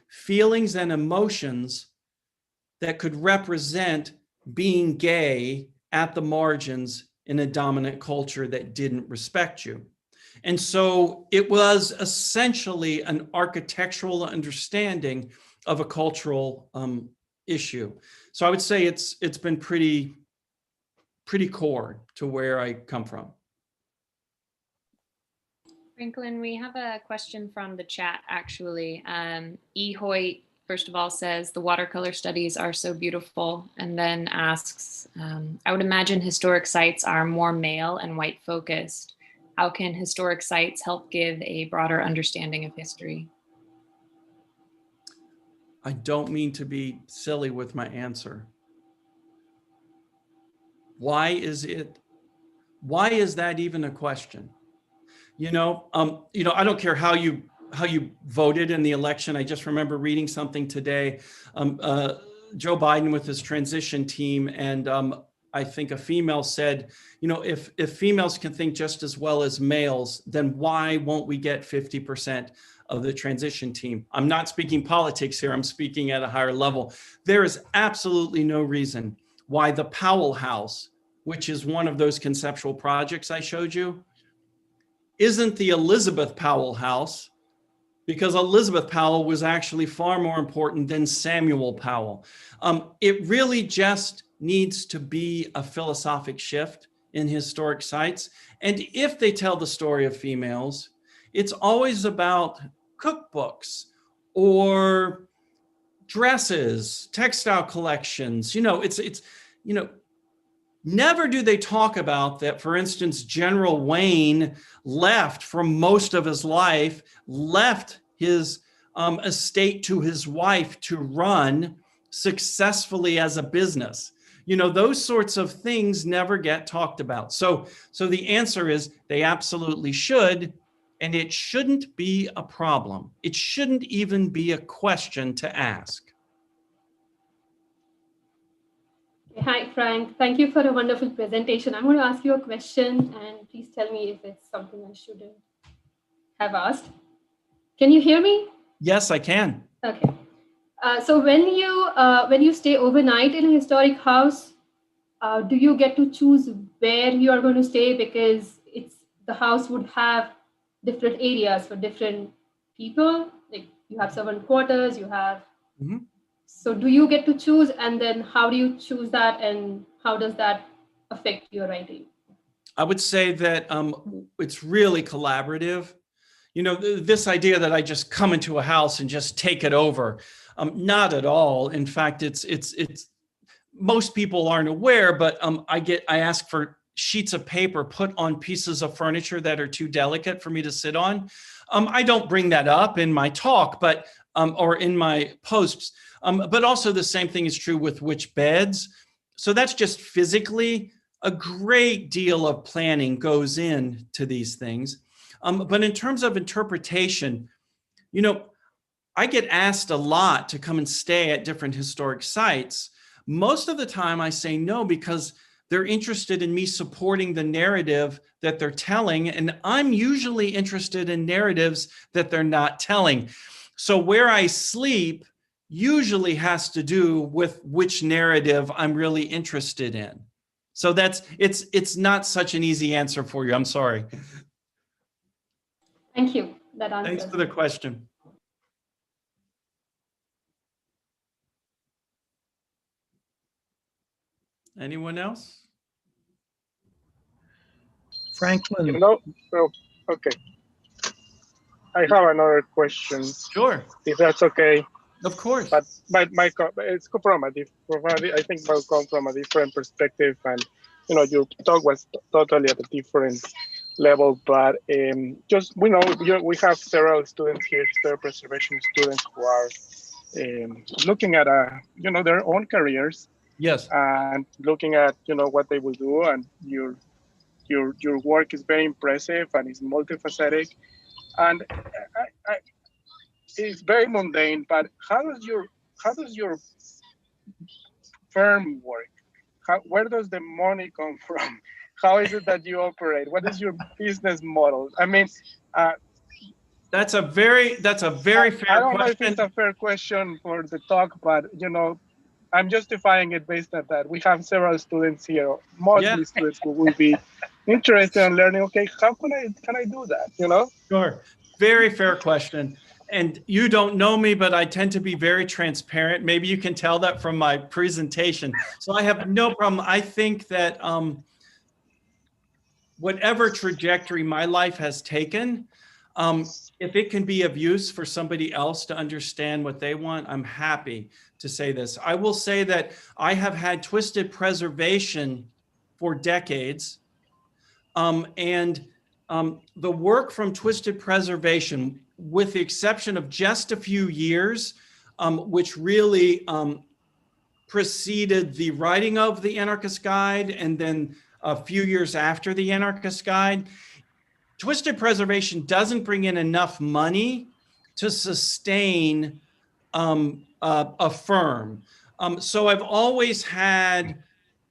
feelings and emotions that could represent being gay at the margins in a dominant culture that didn't respect you. And so it was essentially an architectural understanding of a cultural issue. So I would say it's been pretty core to where I come from. Franklin, we have a question from the chat, actually. E. Hoyt, first of all, says the watercolor studies are so beautiful, and then asks, I would imagine historic sites are more male and white focused. How can historic sites help give a broader understanding of history? I don't mean to be silly with my answer. Why is that even a question? I don't care how you voted in the election. I just remember reading something today, Joe Biden with his transition team, and I think a female said, if females can think just as well as males, then why won't we get 50% of the transition team? I'm not speaking politics here. I'm speaking at a higher level. There is absolutely no reason why the Powell House, which is one of those conceptual projects I showed you, isn't the Elizabeth Powell House, because Elizabeth Powell was actually far more important than Samuel Powell. It really just needs to be a philosophic shift in historic sites. And if they tell the story of females, it's always about cookbooks or dresses, textile collections. Never do they talk about that, for instance, General Wayne left for most of his life, left his estate to his wife to run successfully as a business. Those sorts of things never get talked about. So the answer is they absolutely should, and it shouldn't be a problem. It shouldn't even be a question to ask. Hi, Frank. Thank you for a wonderful presentation. I'm going to ask you a question, and please tell me if it's something I shouldn't have asked. Can you hear me? Yes, I can. Okay. So when you stay overnight in a historic house, do you get to choose where you are going to stay? Because the house would have different areas for different people. Like you have servant quarters, you have. Mm-hmm. So do you get to choose, and then how do you choose that, and how does that affect your writing? I would say that it's really collaborative. This idea that I just come into a house and just take it over, not at all. In fact, it's most people aren't aware, but I ask for sheets of paper put on pieces of furniture that are too delicate for me to sit on. I don't bring that up in my talk, but or in my posts, but also the same thing is true with which beds. So that's just physically a great deal of planning goes into these things. But in terms of interpretation, I get asked a lot to come and stay at different historic sites. Most of the time I say no, because they're interested in me supporting the narrative that they're telling. And I'm usually interested in narratives that they're not telling. So where I sleep usually has to do with which narrative I'm really interested in. So it's not such an easy answer for you. I'm sorry. Thank you. That answers. Thanks for the question. Anyone else? Franklin. Okay. I have another question. Sure. If that's okay. Of course. But it's from I think will come from a different perspective, and your talk was totally at a different level. But just we have several students here, historic preservation students, who are looking at their own careers. Yes. And looking at what they will do, and your work is very impressive and it's multifaceted, and it's very mundane. But how does your firm work? Where does the money come from? How is it that you operate? What is your business model? I mean, that's a very fair question. I don't know if it's a fair question for the talk, but I'm justifying it based on that. We have several students here, mostly students who will be interested in learning. Okay, how can I do that? Sure, very fair question. And you don't know me, but I tend to be very transparent. Maybe you can tell that from my presentation. So I have no problem. I think that whatever trajectory my life has taken, if it can be of use for somebody else to understand what they want, I'm happy to say this. I will say that I have had twisted preservation for decades. The work from twisted preservation, with the exception of just a few years, which really preceded the writing of the Anarchist Guide, and then a few years after the Anarchist Guide, twisted preservation doesn't bring in enough money to sustain a firm. So I've always had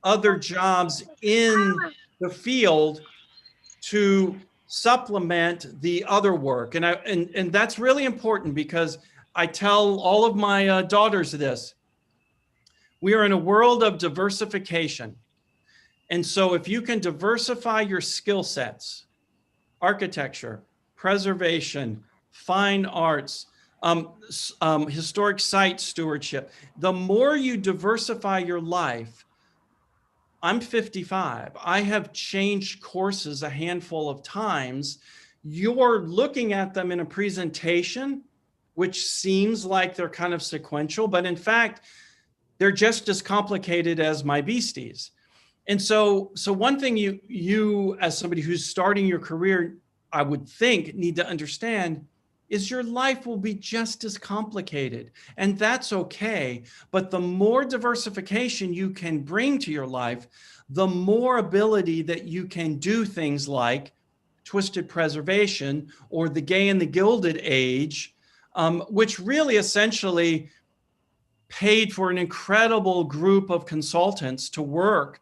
other jobs in the field to supplement the other work. And that's really important, because I tell all of my daughters this. We are in a world of diversification. And so if you can diversify your skill sets, architecture, preservation, fine arts, historic site stewardship, the more you diversify your life. I'm 55. I have changed courses a handful of times. You're looking at them in a presentation, which seems like they're kind of sequential, but in fact, they're just as complicated as my beasties. And so one thing you as somebody who's starting your career, I would think, need to understand is your life will be just as complicated, and that's okay. But the more diversification you can bring to your life, the more ability that you can do things like twisted preservation or the Gay and the Gilded Age, which really essentially paid for an incredible group of consultants to work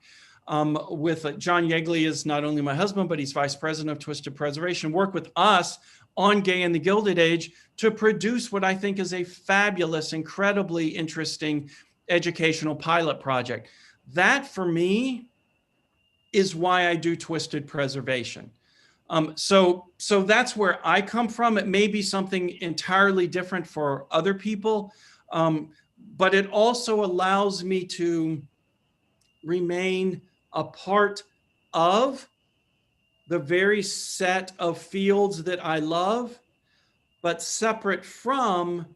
with John Yegley is not only my husband, but he's vice president of Twisted Preservation, work with us on Gay and the Gilded Age to produce what I think is a fabulous, incredibly interesting educational pilot project. That for me is why I do twisted preservation. So that's where I come from. It may be something entirely different for other people, but it also allows me to remain a part of the very set of fields that I love, but separate from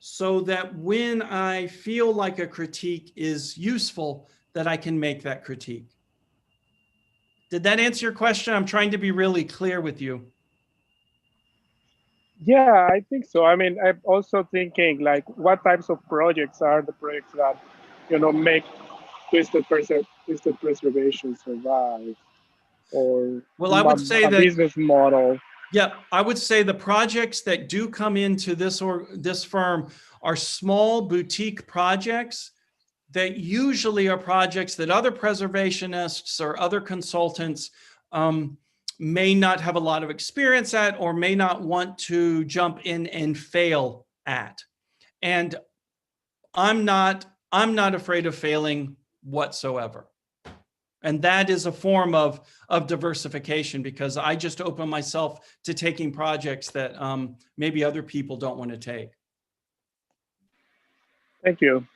so that when I feel like a critique is useful, that I can make that critique. Did that answer your question? I'm trying to be really clear with you. Yeah, I think so. I mean, I'm also thinking like, what types of projects are the projects that, make twisted preservation survive, or Well, I would say a that business model. Yeah, I would say the projects that do come into this firm are small boutique projects that usually are projects that other preservationists or other consultants may not have a lot of experience at, or may not want to jump in and fail at. And I'm not afraid of failing whatsoever. And that is a form of diversification, because I just open myself to taking projects that maybe other people don't want to take. Thank you.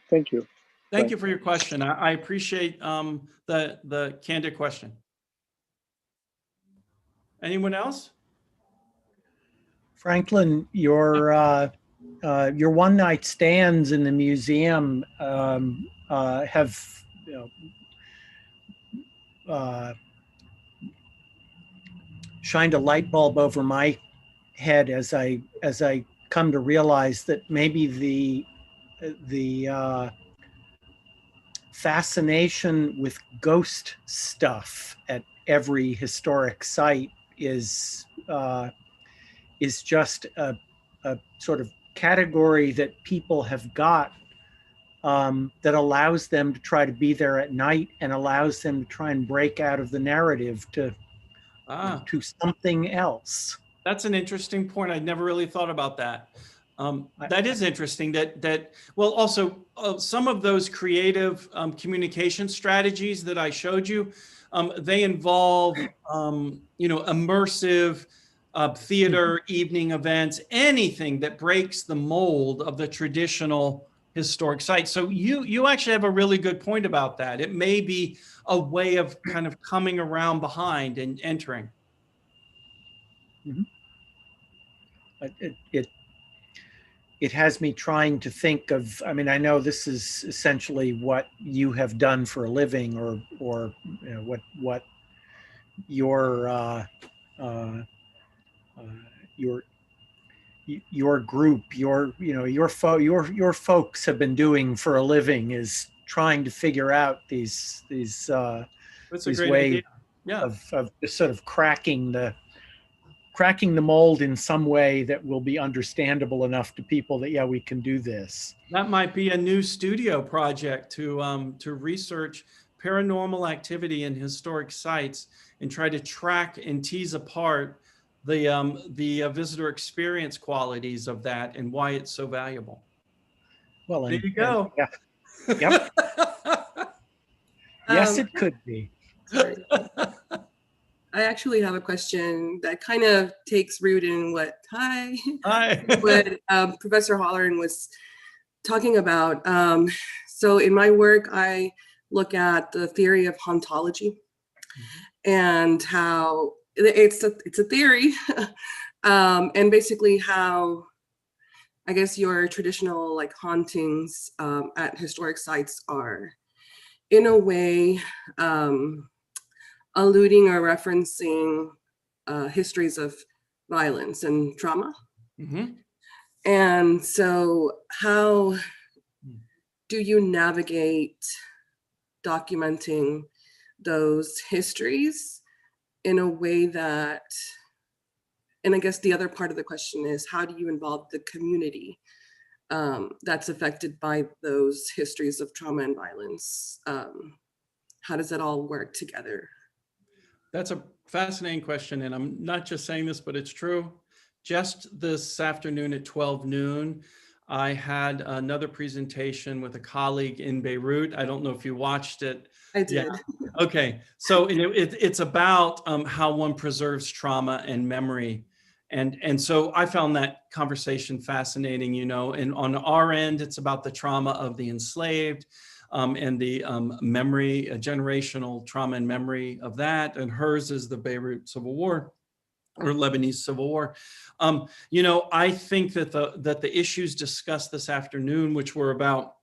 Thank you. Thank you for your question. I appreciate the candid question. Anyone else? Franklin, your one night stands in the museum have shined a light bulb over my head as I come to realize that maybe the fascination with ghost stuff at every historic site is just a sort of category that people have got that allows them to try to be there at night and allows them to try and break out of the narrative to something else. That's an interesting point. I'd never really thought about that. That is interesting. Well, also some of those creative communication strategies that I showed you, they involve, immersive theater, evening events, anything that breaks the mold of the traditional historic site. So you actually have a really good point about that. It may be a way of kind of coming around behind and entering. Mm-hmm. It has me trying to think of, I mean, I know this is essentially what you have done for a living, or what your group, your folks have been doing for a living, is trying to figure out these ways of just sort of cracking the mold in some way that will be understandable enough to people that, yeah, we can do this. That might be a new studio project to research paranormal activity in historic sites and try to track and tease apart the visitor experience qualities of that and why it's so valuable. Well, there you go. Yeah. Yep. Yes, it could be. Sorry. I actually have a question that kind of takes root in what Professor Holleran was talking about. So in my work, I look at the theory of hauntology, and how it's a theory, and basically how, I guess, your traditional like hauntings at historic sites are in a way alluding or referencing histories of violence and trauma. Mm-hmm. And so how do you navigate documenting those histories in a way that, and I guess the other part of the question is, how do you involve the community that's affected by those histories of trauma and violence? How does that all work together? That's a fascinating question, and I'm not just saying this, but it's true. Just this afternoon at 12 noon, I had another presentation with a colleague in Beirut. I don't know if you watched it. I did. Yeah. Okay, so it's about how one preserves trauma and memory. And so I found that conversation fascinating, and on our end, it's about the trauma of the enslaved. And the memory, generational trauma and memory of that. And hers is the Beirut Civil War. or Lebanese Civil War. You know, I think that the issues discussed this afternoon, which were about,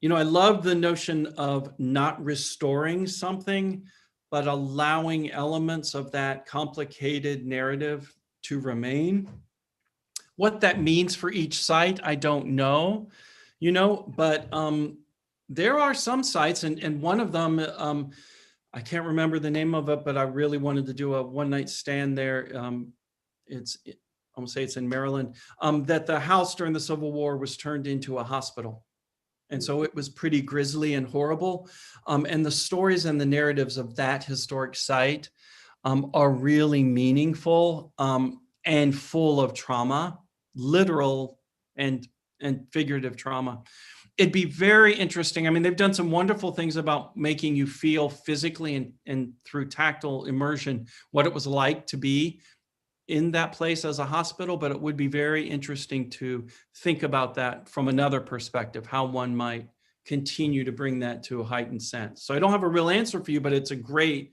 you know, I love the notion of not restoring something, but allowing elements of that complicated narrative to remain. What that means for each site, I don't know, you know, but there are some sites, and one of them, I can't remember the name of it, but I really wanted to do a one-night stand there. I'm gonna say it's in Maryland, that the house during the Civil War was turned into a hospital. And so it was pretty grisly and horrible. And the stories and the narratives of that historic site are really meaningful and full of trauma, literal and figurative trauma. It'd be very interesting. I mean, they've done some wonderful things about making you feel physically and through tactile immersion what it was like to be in that place as a hospital, but it would be very interesting to think about that from another perspective, how one might continue to bring that to a heightened sense. So I don't have a real answer for you, but it's a great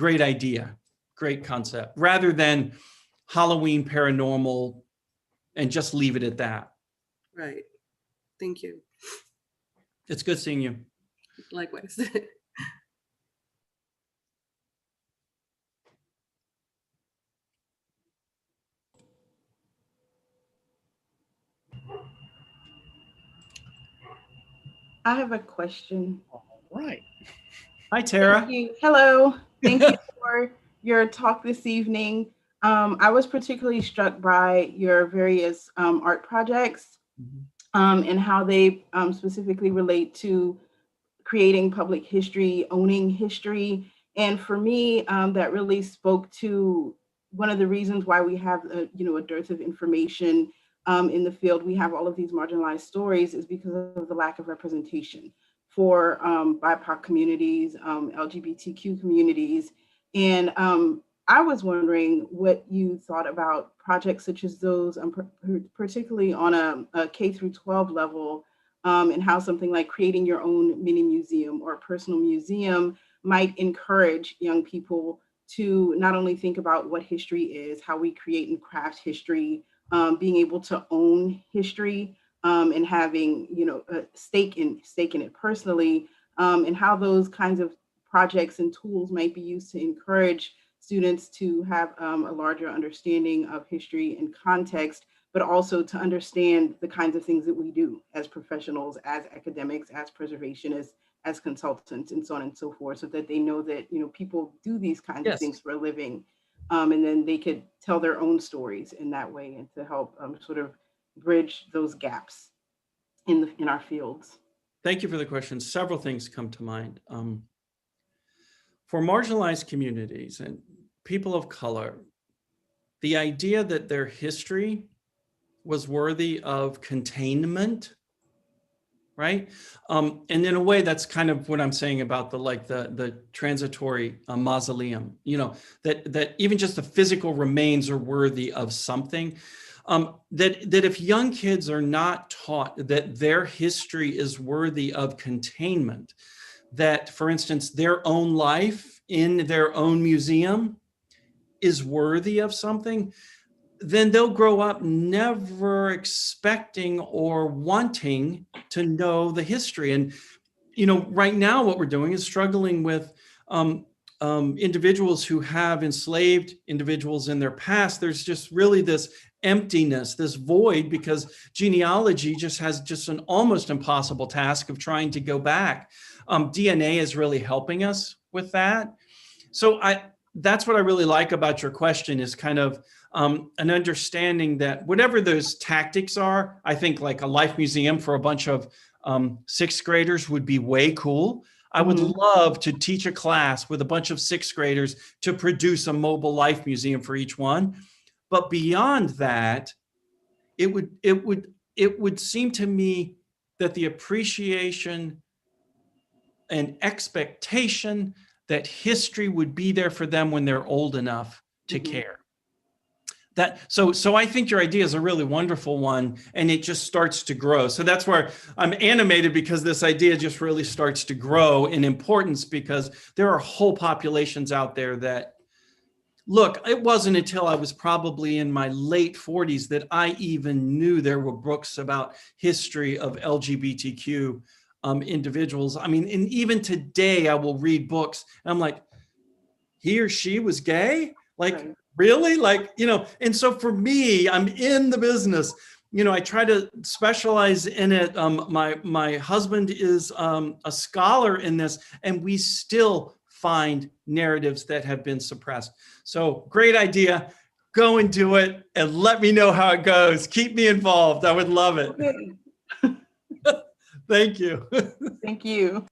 idea, great concept, rather than Halloween paranormal and just leave it at that. Right. Thank you. It's good seeing you. Likewise. I have a question. All right. Hi, Tara. Thank you. Hello. Thank you for your talk this evening. I was particularly struck by your various art projects and how they specifically relate to creating public history, owning history. And for me, that really spoke to one of the reasons why we have a dearth of information in the field. We have all of these marginalized stories is because of the lack of representation for BIPOC communities, LGBTQ communities. And I was wondering what you thought about projects such as those, particularly on a K through 12 level, and how something like creating your own mini museum or personal museum might encourage young people to not only think about what history is, how we create and craft history, being able to own history, and having a stake in it personally, and how those kinds of projects and tools might be used to encourage students to have a larger understanding of history and context, but also to understand the kinds of things that we do as professionals, as academics, as preservationists, as consultants, and so on and so forth, so that they know that people do these kinds of things for a living, and then they could tell their own stories in that way, and to help sort of bridge those gaps in our fields. Thank you for the question. Several things come to mind. For marginalized communities and people of color, the idea that their history was worthy of containment, right? And in a way, that's kind of what I'm saying about the transitory mausoleum, that even just the physical remains are worthy of something. That if young kids are not taught that their history is worthy of containment, that, for instance, their own life in their own museum is worthy of something, then they'll grow up never expecting or wanting to know the history. And, right now what we're doing is struggling with individuals who have enslaved individuals in their past. There's just really this emptiness, this void, because genealogy just has an almost impossible task of trying to go back. DNA is really helping us with that. So that's what I really like about your question, is kind of an understanding that whatever those tactics are, I think like a life museum for a bunch of sixth graders would be way cool. I would love to teach a class with a bunch of sixth graders to produce a mobile life museum for each one. But beyond that, it would seem to me that the appreciation and expectation that history would be there for them when they're old enough to care. So I think your idea is a really wonderful one, and it just starts to grow. So that's where I'm animated, because this idea just really starts to grow in importance, because there are whole populations out there that look, it wasn't until I was probably in my late 40s that I even knew there were books about history of LGBTQ individuals. I mean, and even today I will read books and I'm like, he or she was gay? Like, Right. really? Like, you know, and so for me, I'm in the business. You know, I try to specialize in it. My husband is a scholar in this, and we still find narratives that have been suppressed. So great idea. Go and do it and let me know how it goes. Keep me involved. I would love it. Okay. Thank you. Thank you.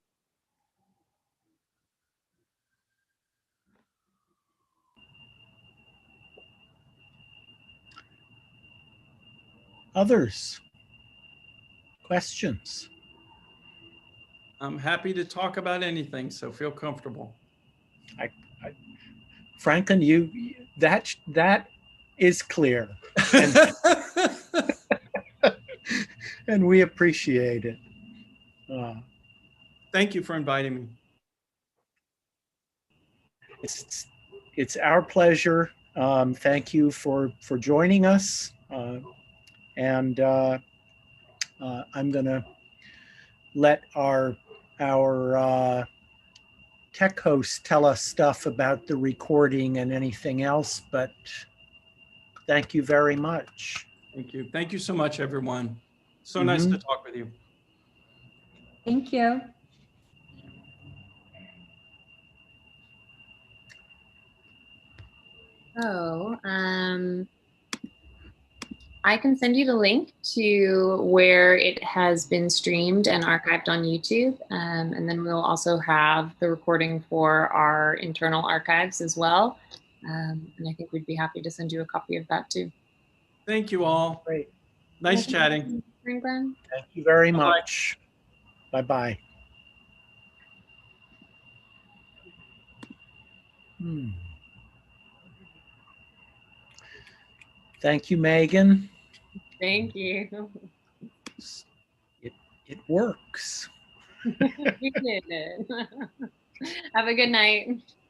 Others? Questions? I'm happy to talk about anything, so feel comfortable. Franklin, that is clear, and, and we appreciate it. Thank you for inviting me. It's our pleasure. Thank you for joining us, and I'm going to let our tech host tell us stuff about the recording and anything else, but thank you very much. Thank you. Thank you so much, everyone. So nice to talk with you. Thank you. So, I can send you the link to where it has been streamed and archived on YouTube. And then we'll also have the recording for our internal archives as well. And I think we'd be happy to send you a copy of that too. Thank you all. Great. Nice chatting. Franklin. Thank you very much. Bye-bye. Thank you, Megan. Thank you. It works. You did it. Have a good night.